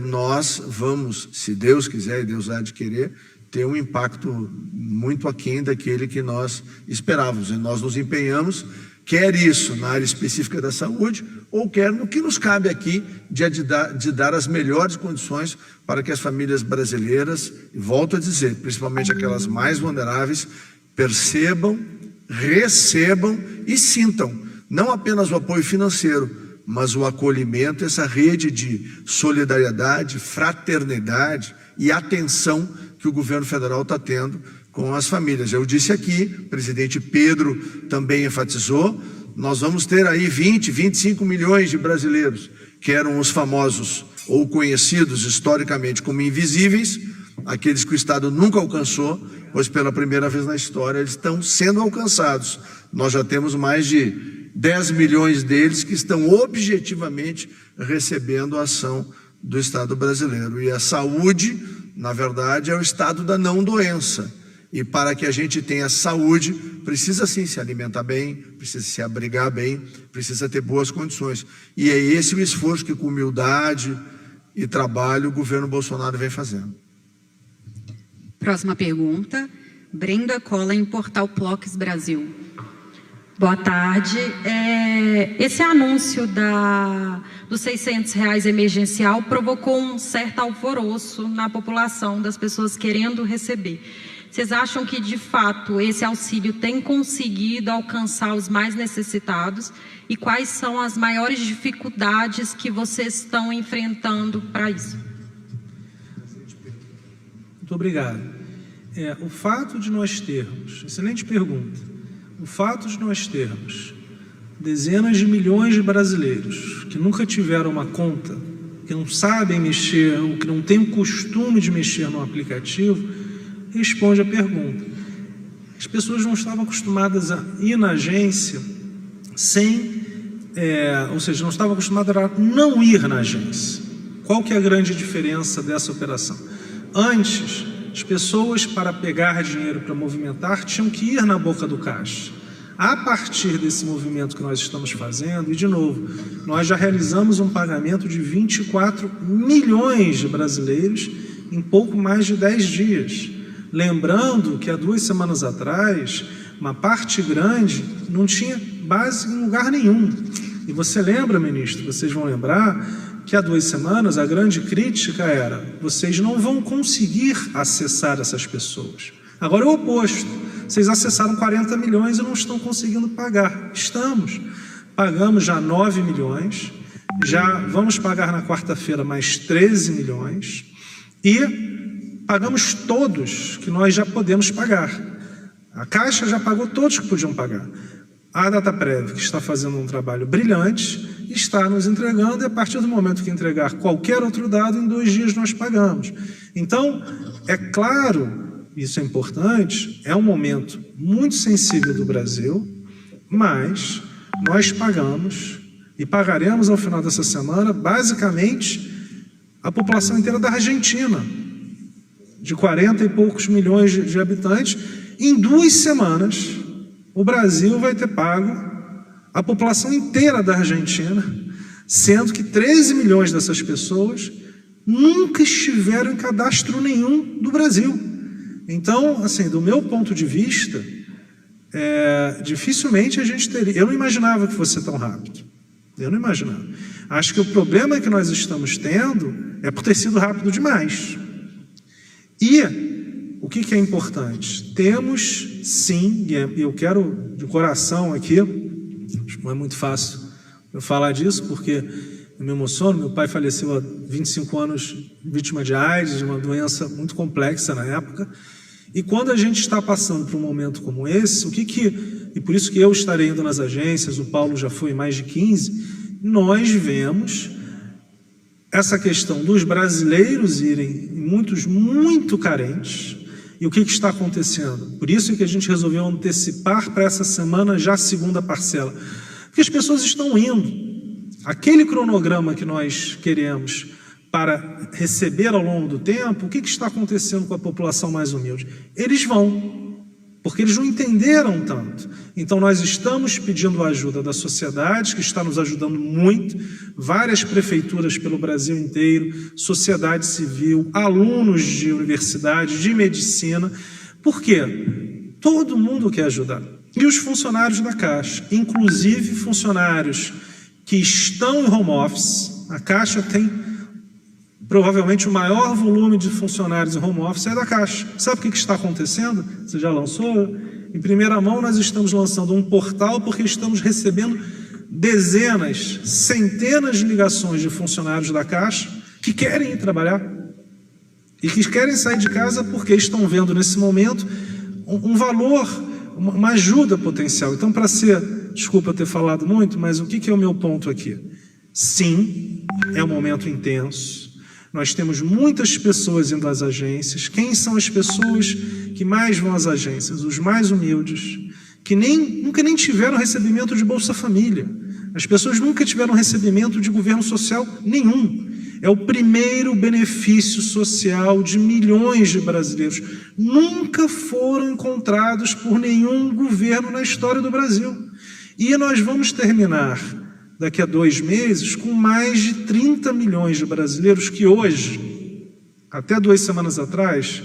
nós vamos, se Deus quiser e Deus há de querer, ter um impacto muito aquém daquele que nós esperávamos. E nós nos empenhamos, quer isso na área específica da saúde, ou quer no que nos cabe aqui de dar as melhores condições para que as famílias brasileiras, e volto a dizer, principalmente aquelas mais vulneráveis, percebam, recebam e sintam não apenas o apoio financeiro, mas o acolhimento, essa rede de solidariedade, fraternidade e atenção que o governo federal está tendo com as famílias. Eu disse aqui, o presidente Pedro também enfatizou, nós vamos ter aí 20, 25 milhões de brasileiros, que eram os famosos ou conhecidos historicamente como invisíveis, aqueles que o Estado nunca alcançou, pois pela primeira vez na história eles estão sendo alcançados. Nós já temos mais de 10 milhões deles que estão objetivamente recebendo a ação do Estado brasileiro. E a saúde, na verdade, é o estado da não doença. E para que a gente tenha saúde, precisa sim se alimentar bem, precisa se abrigar bem, precisa ter boas condições. E é esse o esforço que, com humildade e trabalho, o governo Bolsonaro vem fazendo. Próxima pergunta, Brenda Cola, em Portal Plox Brasil. Boa tarde. Esse anúncio dos R$600 emergencial provocou um certo alvoroço na população, das pessoas querendo receber. Vocês acham que, de fato, esse auxílio tem conseguido alcançar os mais necessitados? E quais são as maiores dificuldades que vocês estão enfrentando para isso? Muito obrigado. O fato de nós termos, excelente pergunta, o fato de nós termos dezenas de milhões de brasileiros que nunca tiveram uma conta, que não sabem mexer, ou que não têm o costume de mexer no aplicativo, responde a pergunta. As pessoas não estavam acostumadas a ir na agência ou seja, não estavam acostumadas a não ir na agência. Qual que é a grande diferença dessa operação? Antes, as pessoas, para pegar dinheiro para movimentar, tinham que ir na boca do caixa. A partir desse movimento que nós estamos fazendo, e de novo, nós já realizamos um pagamento de 24 milhões de brasileiros em pouco mais de 10 dias. Lembrando que há 2 semanas atrás, uma parte grande não tinha base em lugar nenhum. E você lembra, ministro, vocês vão lembrar que há 2 semanas a grande crítica era: vocês não vão conseguir acessar essas pessoas. Agora é o oposto. Vocês acessaram 40 milhões e não estão conseguindo pagar. Estamos. Pagamos já 9 milhões, já vamos pagar na quarta-feira mais 13 milhões e pagamos todos que nós já podemos pagar. A Caixa já pagou todos que podiam pagar. A Dataprev, que está fazendo um trabalho brilhante, está nos entregando, e a partir do momento que entregar qualquer outro dado, em 2 dias nós pagamos. Então, é claro, isso é importante, é um momento muito sensível do Brasil, mas nós pagamos e pagaremos ao final dessa semana, basicamente, a população inteira da Argentina, de 40 e poucos milhões de habitantes. Em 2 semanas, o Brasil vai ter pago a população inteira da Argentina, sendo que 13 milhões dessas pessoas nunca estiveram em cadastro nenhum do Brasil. Então, assim, do meu ponto de vista, dificilmente a gente teria... Eu não imaginava que fosse tão rápido. Eu não imaginava. Acho que o problema que nós estamos tendo é por ter sido rápido demais. E o que é importante? Temos, sim, e eu quero de coração aqui, acho que não é muito fácil eu falar disso, porque eu me emociono. Meu pai faleceu há 25 anos, vítima de AIDS, de uma doença muito complexa na época. E quando a gente está passando por um momento como esse, e por isso que eu estarei indo nas agências, o Paulo já foi em mais de 15, nós vemos essa questão dos brasileiros irem, muitos muito carentes. E o que está acontecendo? Por isso que a gente resolveu antecipar para essa semana já a segunda parcela. Porque as pessoas estão indo. Aquele cronograma que nós queremos para receber ao longo do tempo, o que está acontecendo com a população mais humilde? Eles vão, porque eles não entenderam tanto. Então nós estamos pedindo a ajuda da sociedade, que está nos ajudando muito, várias prefeituras pelo Brasil inteiro, sociedade civil, alunos de universidade, de medicina. Por quê? Todo mundo quer ajudar. E os funcionários da Caixa, inclusive funcionários que estão em home office. A Caixa tem provavelmente o maior volume de funcionários em home office é da Caixa. Sabe o que está acontecendo? Você já lançou? Em primeira mão, nós estamos lançando um portal porque estamos recebendo dezenas, centenas de ligações de funcionários da Caixa que querem ir trabalhar e que querem sair de casa porque estão vendo nesse momento um valor, uma ajuda potencial. Então, desculpa ter falado muito, mas o que é o meu ponto aqui? Sim, é um momento intenso. Nós temos muitas pessoas indo às agências. Quem são as pessoas que mais vão às agências? Os mais humildes, que nunca nem tiveram recebimento de Bolsa Família. As pessoas nunca tiveram recebimento de governo social nenhum. É o primeiro benefício social de milhões de brasileiros. Nunca foram encontrados por nenhum governo na história do Brasil. E nós vamos terminar daqui a 2 meses, com mais de 30 milhões de brasileiros que hoje, até 2 semanas atrás,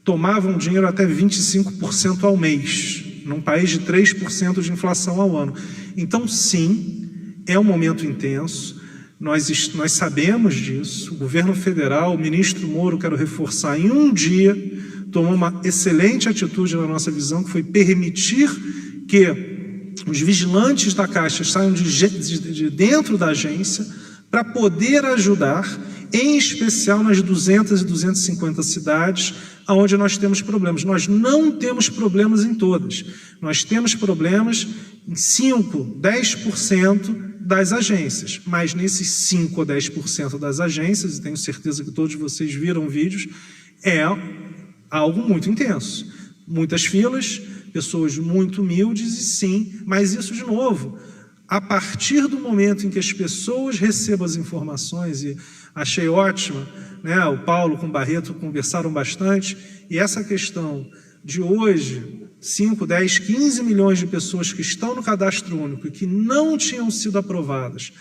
tomavam dinheiro até 25% ao mês. num país de 3% de inflação ao ano. Então, sim, é um momento intenso, nós sabemos disso. O governo federal, o ministro Moro, quero reforçar, em um dia, tomou uma excelente atitude na nossa visão, que foi permitir que os vigilantes da Caixa saiam de dentro da agência para poder ajudar, em especial nas 200 e 250 cidades onde nós temos problemas. Nós não temos problemas em todas. Nós temos problemas em 5%, 10% das agências. Mas nesses 5% ou 10% das agências, e tenho certeza que todos vocês viram vídeos, é algo muito intenso. Muitas filas, pessoas muito humildes, e sim, mas isso, de novo, a partir do momento em que as pessoas recebam as informações, e achei ótima, né, o Paulo com o Barreto conversaram bastante, e essa questão de hoje, 5, 10, 15 milhões de pessoas que estão no cadastro único e que não tinham sido aprovadas,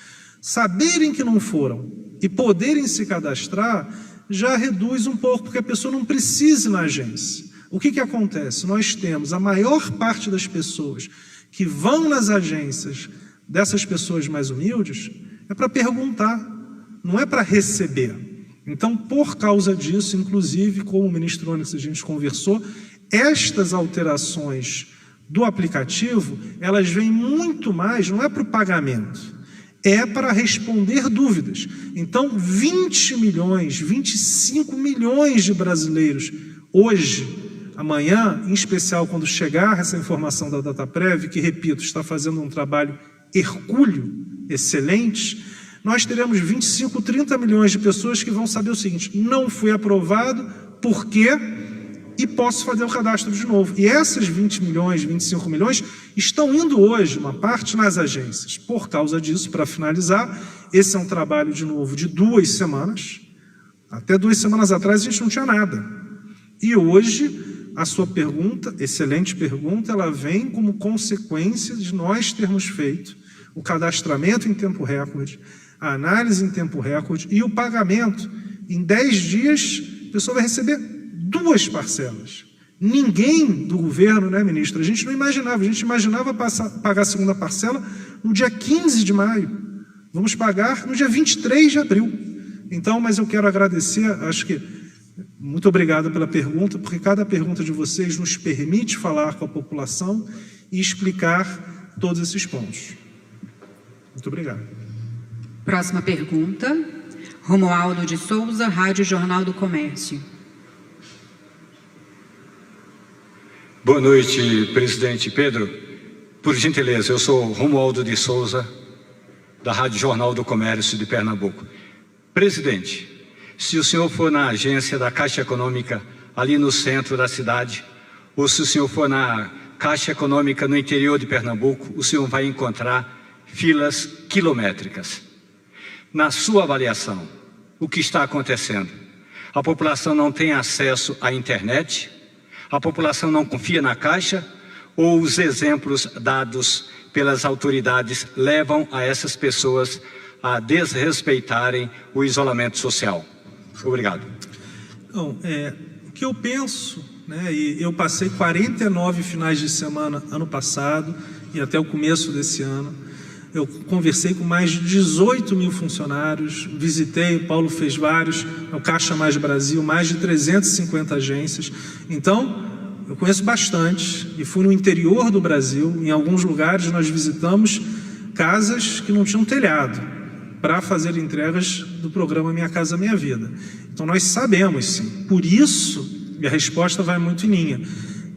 saberem que não foram e poderem se cadastrar, já reduz um pouco, porque a pessoa não precisa ir na agência. O que acontece? Nós temos a maior parte das pessoas que vão nas agências, dessas pessoas mais humildes, é para perguntar, não é para receber. Então, por causa disso, inclusive, como o ministro Onyx a gente conversou, estas alterações do aplicativo, elas vêm muito mais, não é para o pagamento, é para responder dúvidas. Então, 20 milhões, 25 milhões de brasileiros, hoje, amanhã, em especial quando chegar essa informação da Dataprev, que, repito, está fazendo um trabalho hercúleo, excelente, nós teremos 25, 30 milhões de pessoas que vão saber o seguinte: não fui aprovado, por quê? E posso fazer o cadastro de novo. E essas 20 milhões, 25 milhões, estão indo hoje, uma parte, nas agências. Por causa disso, para finalizar, esse é um trabalho, de novo, de 2 semanas. Até 2 semanas atrás a gente não tinha nada. E hoje, a sua pergunta, excelente pergunta, ela vem como consequência de nós termos feito o cadastramento em tempo recorde, a análise em tempo recorde e o pagamento. Em 10 dias, a pessoa vai receber 2 parcelas. Ninguém do governo, né, ministro? A gente não imaginava. A gente imaginava pagar a segunda parcela no dia 15 de maio. Vamos pagar no dia 23 de abril. Então, mas eu quero agradecer, acho que, muito obrigado pela pergunta, porque cada pergunta de vocês nos permite falar com a população e explicar todos esses pontos. Muito obrigado. Próxima pergunta, Romualdo de Souza, Rádio Jornal do Comércio. Boa noite, presidente Pedro. Por gentileza, eu sou Romualdo de Souza, da Rádio Jornal do Comércio de Pernambuco. Presidente, se o senhor for na agência da Caixa Econômica, ali no centro da cidade, ou se o senhor for na Caixa Econômica no interior de Pernambuco, o senhor vai encontrar filas quilométricas. Na sua avaliação, o que está acontecendo? A população não tem acesso à internet? A população não confia na Caixa? Ou os exemplos dados pelas autoridades levam a essas pessoas a desrespeitarem o isolamento social? Obrigado. Então, o que eu penso, né, e eu passei 49 finais de semana ano passado e até o começo desse ano, eu conversei com mais de 18 mil funcionários, visitei, o Paulo fez vários, o Caixa Mais Brasil, mais de 350 agências. Então, eu conheço bastante e fui no interior do Brasil. Em alguns lugares nós visitamos casas que não tinham telhado para fazer entregas do programa Minha Casa Minha Vida. Então nós sabemos, sim. Por isso, e a resposta vai muito em linha,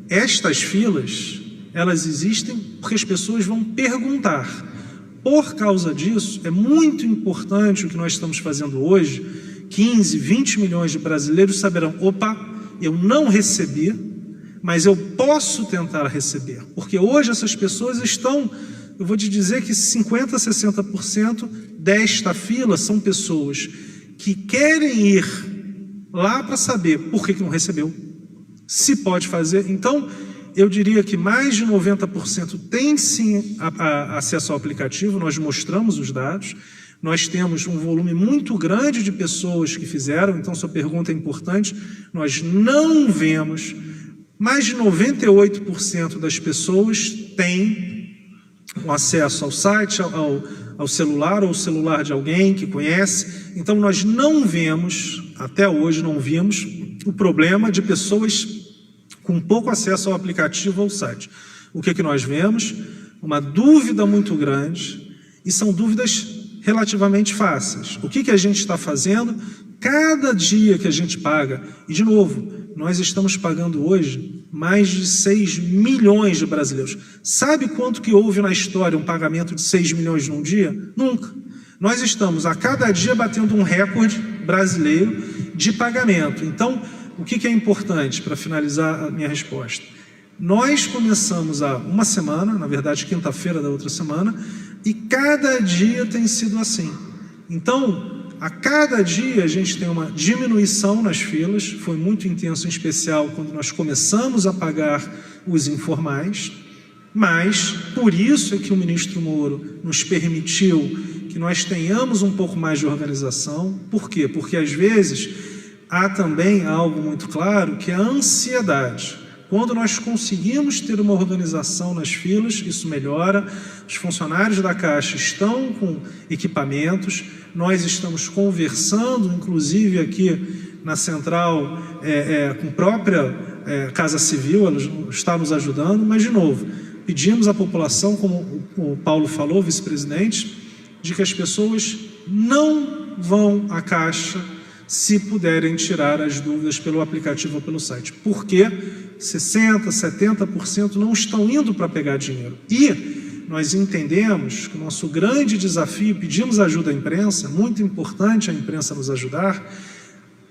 estas filas, elas existem porque as pessoas vão perguntar. Por causa disso, é muito importante o que nós estamos fazendo hoje. 15, 20 milhões de brasileiros saberão: opa, eu não recebi, mas eu posso tentar receber. Porque hoje essas pessoas estão, eu vou te dizer que 50%, 60% desta fila são pessoas que querem ir lá para saber por que não recebeu, se pode fazer. Então, eu diria que mais de 90% tem sim acesso ao aplicativo, nós mostramos os dados, nós temos um volume muito grande de pessoas que fizeram, então sua pergunta é importante, nós não vemos mais de 98% das pessoas têm o acesso ao site, ao celular ou ao celular de alguém que conhece. Então, nós não vemos, até hoje não vimos, o problema de pessoas com pouco acesso ao aplicativo ou ao site. O que nós vemos? Uma dúvida muito grande, e são dúvidas relativamente fáceis. O que a gente está fazendo? Cada dia que a gente paga, e de novo, nós estamos pagando hoje mais de 6 milhões de brasileiros. Sabe quanto que houve na história um pagamento de 6 milhões num dia? Nunca. Nós estamos a cada dia batendo um recorde brasileiro de pagamento. Então, o que é importante para finalizar a minha resposta? Nós começamos há uma semana, na verdade quinta-feira da outra semana, e cada dia tem sido assim. Então, a cada dia a gente tem uma diminuição nas filas, foi muito intenso, em especial quando nós começamos a pagar os informais, mas por isso é que o ministro Moro nos permitiu que nós tenhamos um pouco mais de organização. Por quê? Porque às vezes há também algo muito claro, que é a ansiedade. Quando nós conseguimos ter uma organização nas filas, isso melhora. Os funcionários da Caixa estão com equipamentos, nós estamos conversando, inclusive aqui na central, com a própria Casa Civil, ela está nos ajudando, mas, de novo, pedimos à população, como o Paulo falou, vice-presidente, de que as pessoas não vão à Caixa se puderem tirar as dúvidas pelo aplicativo ou pelo site. Porque 60%, 70% não estão indo para pegar dinheiro. E nós entendemos que o nosso grande desafio, pedimos ajuda à imprensa, muito importante a imprensa nos ajudar,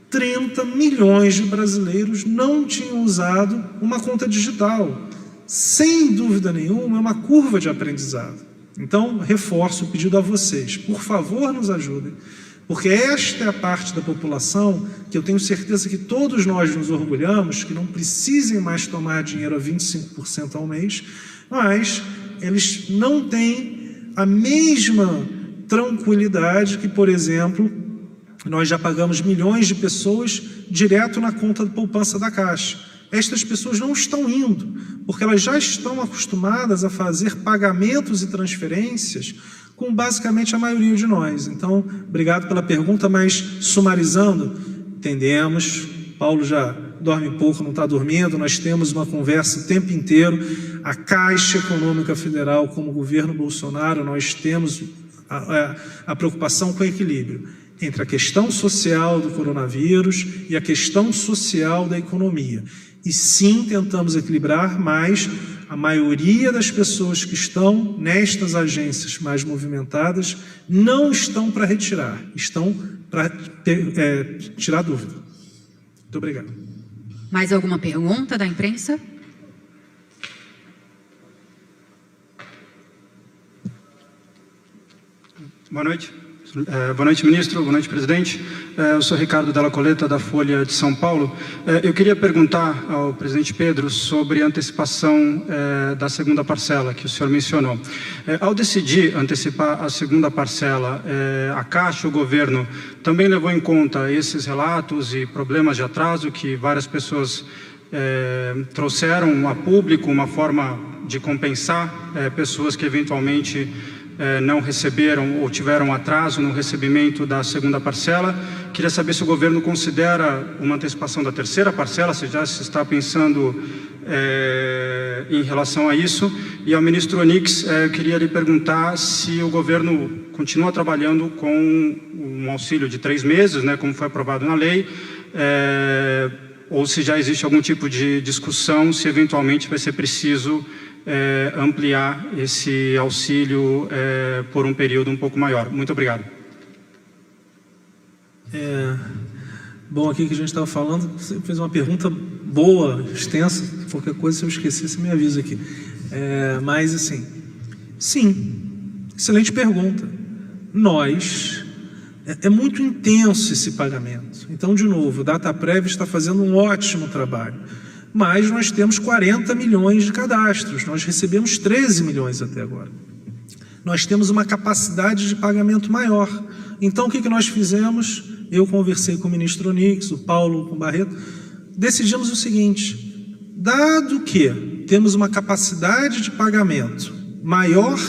30 milhões de brasileiros não tinham usado uma conta digital. Sem dúvida nenhuma, é uma curva de aprendizado. Então, reforço o pedido a vocês, por favor, nos ajudem, porque esta é a parte da população que eu tenho certeza que todos nós nos orgulhamos, que não precisem mais tomar dinheiro a 25% ao mês, mas eles não têm a mesma tranquilidade que, por exemplo, nós já pagamos milhões de pessoas direto na conta de poupança da Caixa. Estas pessoas não estão indo, porque elas já estão acostumadas a fazer pagamentos e transferências com basicamente a maioria de nós. Então, obrigado pela pergunta, mas sumarizando, entendemos, Paulo já dorme pouco, não está dormindo, nós temos uma conversa o tempo inteiro, a Caixa Econômica Federal, como governo Bolsonaro, nós temos a preocupação com o equilíbrio entre a questão social do coronavírus e a questão social da economia. E sim, tentamos equilibrar, mas a maioria das pessoas que estão nestas agências mais movimentadas não estão para retirar, estão para tirar dúvida. Muito obrigado. Mais alguma pergunta da imprensa? Boa noite. Boa noite, ministro. Boa noite, presidente. Eu sou Ricardo Della Coleta, da Folha de São Paulo. Eu queria perguntar ao presidente Pedro sobre a antecipação da segunda parcela que o senhor mencionou. Ao decidir antecipar a segunda parcela, a Caixa, o governo, também levou em conta esses relatos e problemas de atraso que várias pessoas trouxeram a público, uma forma de compensar pessoas que eventualmente não receberam ou tiveram atraso no recebimento da segunda parcela. Queria saber se o governo considera uma antecipação da terceira parcela, se já se está pensando em relação a isso. E ao ministro Onyx, eu queria lhe perguntar se o governo continua trabalhando com um auxílio de 3 meses, né, como foi aprovado na lei, ou se já existe algum tipo de discussão, se eventualmente vai ser preciso ampliar esse auxílio por um período um pouco maior. Muito obrigado. Bom, aqui que a gente estava falando, você fez uma pergunta boa, extensa, qualquer coisa se eu esquecer, você me avisa aqui. Mas assim, sim, excelente pergunta. É muito intenso esse pagamento. Então, de novo, o Dataprev está fazendo um ótimo trabalho. Mas nós temos 40 milhões de cadastros, nós recebemos 13 milhões até agora. Nós temos uma capacidade de pagamento maior. Então, o que nós fizemos? Eu conversei com o ministro Onyx, o Paulo com o Barreto, decidimos o seguinte: Dado que temos uma capacidade de pagamento maior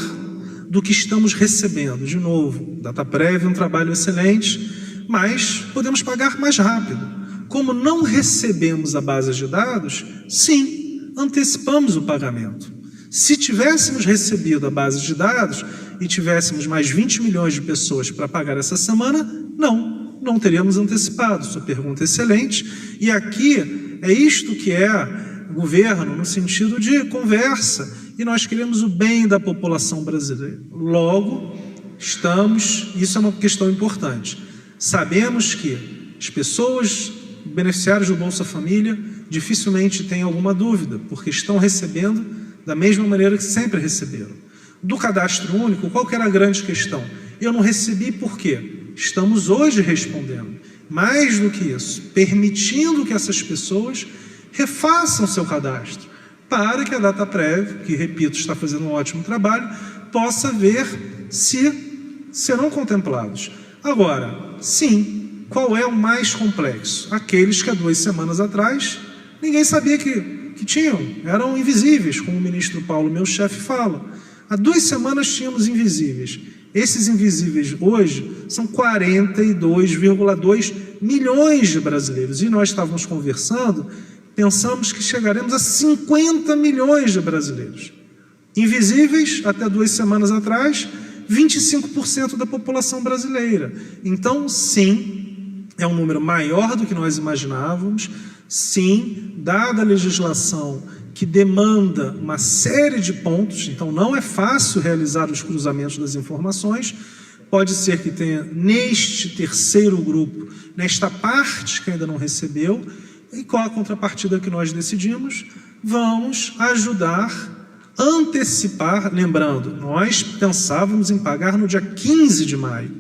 do que estamos recebendo, de novo, Dataprev é um trabalho excelente, mas podemos pagar mais rápido. Como não recebemos a base de dados, sim, antecipamos o pagamento. Se tivéssemos recebido a base de dados e tivéssemos mais 20 milhões de pessoas para pagar essa semana, não teríamos antecipado. Sua pergunta é excelente. E aqui é isto que é governo no sentido de conversa. E nós queremos o bem da população brasileira. Logo, isso é uma questão importante. Sabemos que as pessoas beneficiários do Bolsa Família dificilmente têm alguma dúvida, porque estão recebendo da mesma maneira que sempre receberam. Do cadastro único, qual que era a grande questão? Eu não recebi por quê? Estamos hoje respondendo. Mais do que isso, permitindo que essas pessoas refaçam seu cadastro, para que a Dataprev, que, repito, está fazendo um ótimo trabalho, possa ver se serão contemplados. Agora, sim, qual é o mais complexo? Aqueles que há 2 semanas atrás ninguém sabia que tinham, eram invisíveis, como o ministro Paulo, meu chefe, fala. Há 2 semanas tínhamos invisíveis. Esses invisíveis hoje são 42,2 milhões de brasileiros. E nós estávamos conversando, pensamos que chegaremos a 50 milhões de brasileiros. Invisíveis, até 2 semanas atrás, 25% da população brasileira. Então, sim, é um número maior do que nós imaginávamos. Sim, dada a legislação que demanda uma série de pontos, então não é fácil realizar os cruzamentos das informações, pode ser que tenha neste terceiro grupo, nesta parte que ainda não recebeu, e qual a contrapartida que nós decidimos? Vamos ajudar, antecipar, lembrando, nós pensávamos em pagar no dia 15 de maio,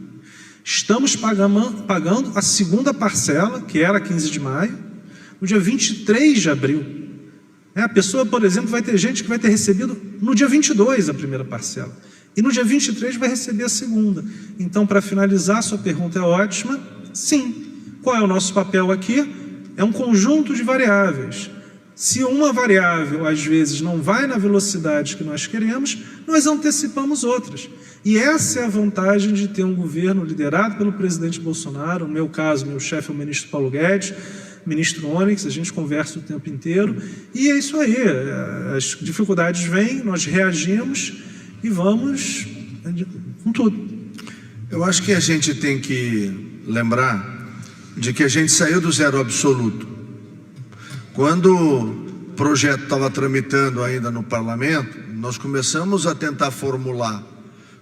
estamos pagando a segunda parcela, que era 15 de maio, no dia 23 de abril. A pessoa, por exemplo, vai ter gente que vai ter recebido no dia 22 a primeira parcela. E no dia 23 vai receber a segunda. Então, para finalizar, sua pergunta é ótima. Sim. Qual é o nosso papel aqui? É um conjunto de variáveis. Se uma variável, às vezes, não vai na velocidade que nós queremos, nós antecipamos outras. E essa é a vantagem de ter um governo liderado pelo presidente Bolsonaro, no meu caso, meu chefe é o ministro Paulo Guedes, ministro Onyx, a gente conversa o tempo inteiro, e é isso aí, as dificuldades vêm, nós reagimos e vamos com tudo. Eu acho que a gente tem que lembrar de que a gente saiu do zero absoluto. Quando o projeto estava tramitando ainda no parlamento, nós começamos a tentar formular,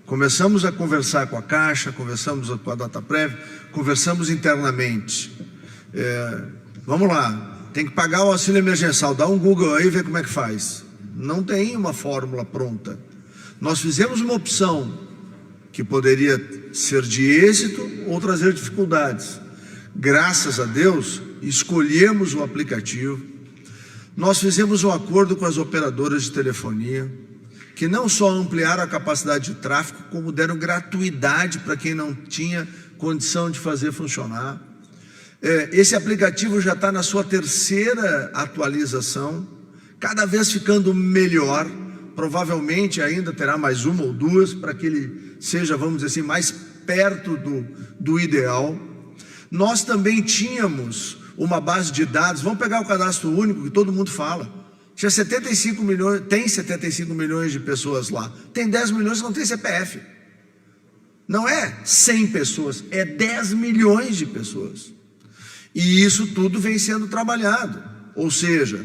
começamos a conversar com a Caixa, conversamos com a Dataprev, conversamos internamente. Vamos lá, tem que pagar o auxílio emergencial, dá um Google aí e vê como é que faz. Não tem uma fórmula pronta. Nós fizemos uma opção que poderia ser de êxito ou trazer dificuldades. Graças a Deus, escolhemos o aplicativo. Nós fizemos um acordo com as operadoras de telefonia, que não só ampliaram a capacidade de tráfego, como deram gratuidade para quem não tinha condição de fazer funcionar. Esse aplicativo já está na sua 3ª atualização, cada vez ficando melhor, provavelmente ainda terá mais 1 ou 2, para que ele seja, vamos dizer assim, mais perto do ideal. Nós também tínhamos uma base de dados, vamos pegar o cadastro único, que todo mundo fala, tinha 75 milhões, tem 75 milhões de pessoas lá, tem 10 milhões que não tem CPF, não é 100 pessoas, é 10 milhões de pessoas. E isso tudo vem sendo trabalhado, ou seja,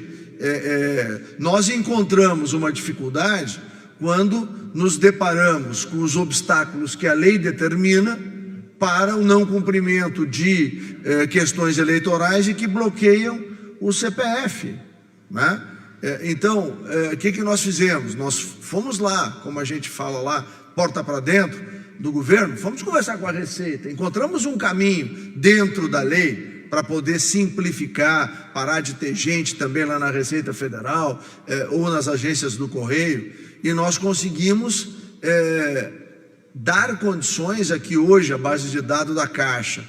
nós encontramos uma dificuldade quando nos deparamos com os obstáculos que a lei determina para o não cumprimento de questões eleitorais e que bloqueiam o CPF, né? Então, o que nós fizemos? Nós fomos lá, como a gente fala lá, porta para dentro do governo, fomos conversar com a Receita, encontramos um caminho dentro da lei para poder simplificar, parar de ter gente também lá na Receita Federal ou nas agências do Correio, e nós conseguimos dar condições a que hoje a base de dados da Caixa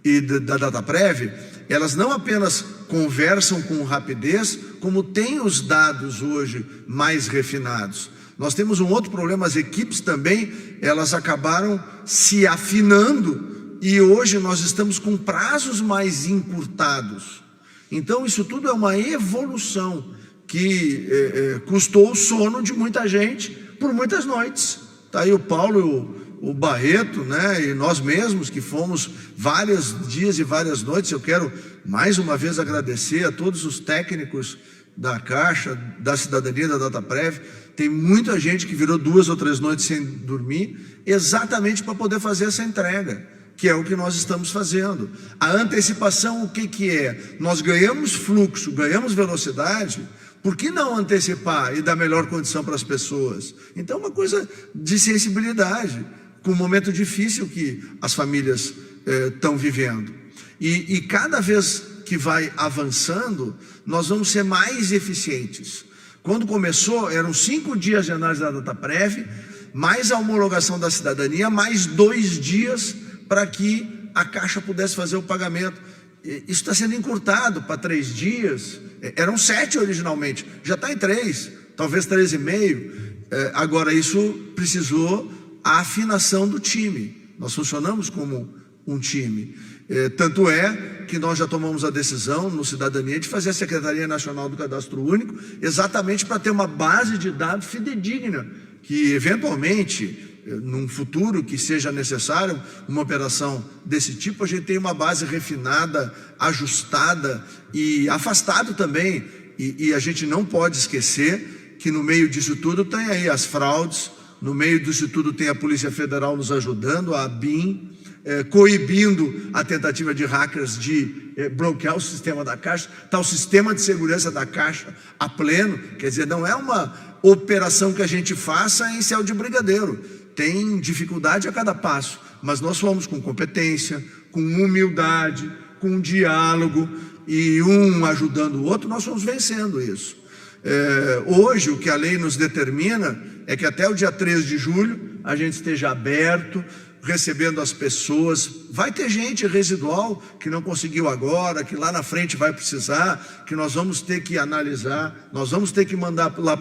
e da Dataprev elas não apenas conversam com rapidez, como têm os dados hoje mais refinados. Nós temos um outro problema, as equipes também, elas acabaram se afinando e hoje nós estamos com prazos mais encurtados. Então isso tudo é uma evolução que custou o sono de muita gente por muitas noites. Está aí o Paulo, o Barreto, né, e nós mesmos que fomos vários dias e várias noites. Eu quero mais uma vez agradecer a todos os técnicos da Caixa, da Cidadania, da Dataprev. Tem muita gente que virou 2 ou 3 noites sem dormir, exatamente para poder fazer essa entrega, que é o que nós estamos fazendo. A antecipação, o que é? Nós ganhamos fluxo, ganhamos velocidade, por que não antecipar e dar melhor condição para as pessoas? Então, uma coisa de sensibilidade, com o momento difícil que as famílias estão vivendo. E cada vez que vai avançando, nós vamos ser mais eficientes. Quando começou, eram 5 dias de análise da Dataprev, mais a homologação da cidadania, mais 2 dias para que a Caixa pudesse fazer o pagamento. Isso está sendo encurtado para 3 dias, eram 7 originalmente, já está em 3, talvez 3,5. Agora isso precisou a afinação do time, nós funcionamos como um time. Tanto é que nós já tomamos a decisão no Cidadania de fazer a Secretaria Nacional do Cadastro Único, exatamente para ter uma base de dados fidedigna, que eventualmente, num futuro que seja necessário uma operação desse tipo, a gente tem uma base refinada, ajustada e afastada também. E a gente não pode esquecer que no meio disso tudo tem aí as fraudes, no meio disso tudo tem a Polícia Federal nos ajudando, a ABIN, coibindo a tentativa de hackers de bloquear o sistema da Caixa. Está o sistema de segurança da Caixa a pleno, quer dizer, não é uma operação que a gente faça em céu de brigadeiro, tem dificuldade a cada passo, mas nós fomos com competência, com humildade, com diálogo, e um ajudando o outro, nós fomos vencendo isso. Hoje o que a lei nos determina é que até o dia 3 de julho a gente esteja aberto, recebendo as pessoas. Vai ter gente residual que não conseguiu agora, que lá na frente vai precisar, que nós vamos ter que analisar, nós vamos ter que mandar lá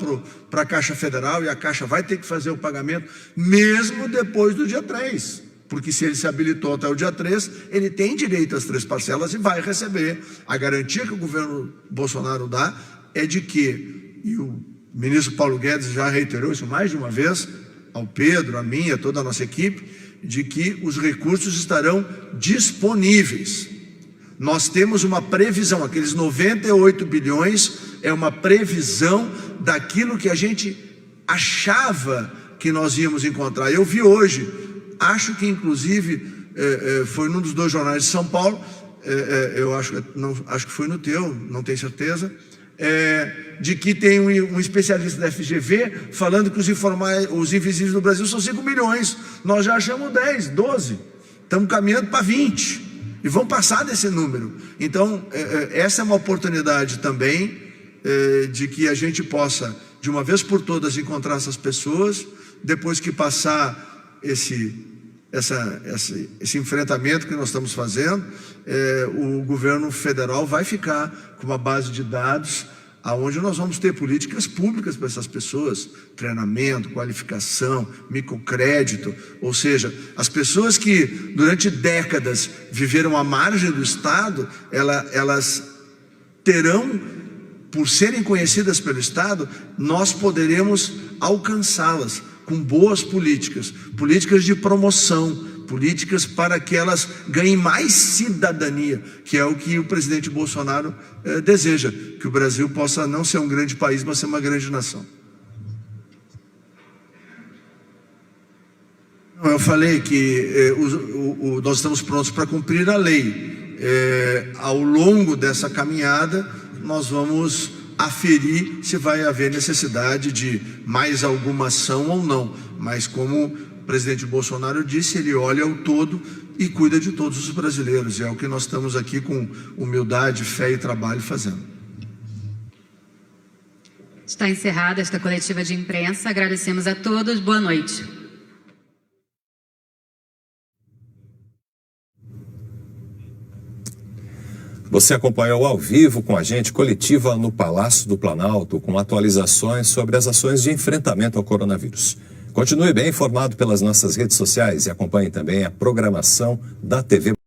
para a Caixa Federal, e a Caixa vai ter que fazer o pagamento mesmo depois do dia 3, porque se ele se habilitou até o dia 3, ele tem direito às 3 parcelas e vai receber. A garantia que o governo Bolsonaro dá é de que, e o ministro Paulo Guedes já reiterou isso mais de uma vez, ao Pedro, a mim, a toda a nossa equipe, de que os recursos estarão disponíveis. Nós temos uma previsão, aqueles 98 bilhões é uma previsão daquilo que a gente achava que nós íamos encontrar. Eu vi hoje, acho que inclusive foi num dos 2 jornais de São Paulo, eu acho que foi no teu, não tenho certeza, de que tem um especialista da FGV falando que os invisíveis do Brasil são 5 milhões, nós já achamos 10, 12, estamos caminhando para 20 e vamos passar desse número. Então essa é uma oportunidade também de que a gente possa de uma vez por todas encontrar essas pessoas, depois que passar esse enfrentamento que nós estamos fazendo. O governo federal vai ficar com uma base de dados aonde nós vamos ter políticas públicas para essas pessoas, treinamento, qualificação, microcrédito, ou seja, as pessoas que durante décadas viveram à margem do Estado, elas terão, por serem conhecidas pelo Estado, nós poderemos alcançá-las com boas políticas de promoção, políticas para que elas ganhem mais cidadania, que é o que o presidente Bolsonaro deseja, que o Brasil possa não ser um grande país, mas ser uma grande nação. Eu falei que nós estamos prontos para cumprir a lei. Ao longo dessa caminhada, nós vamos aferir se vai haver necessidade de mais alguma ação ou não, mas como o presidente Bolsonaro disse, ele olha o todo e cuida de todos os brasileiros, e é o que nós estamos aqui com humildade, fé e trabalho fazendo. Está encerrada esta coletiva de imprensa, agradecemos a todos, boa noite. Você acompanhou ao vivo com a gente coletiva no Palácio do Planalto, com atualizações sobre as ações de enfrentamento ao coronavírus. Continue bem informado pelas nossas redes sociais e acompanhe também a programação da TV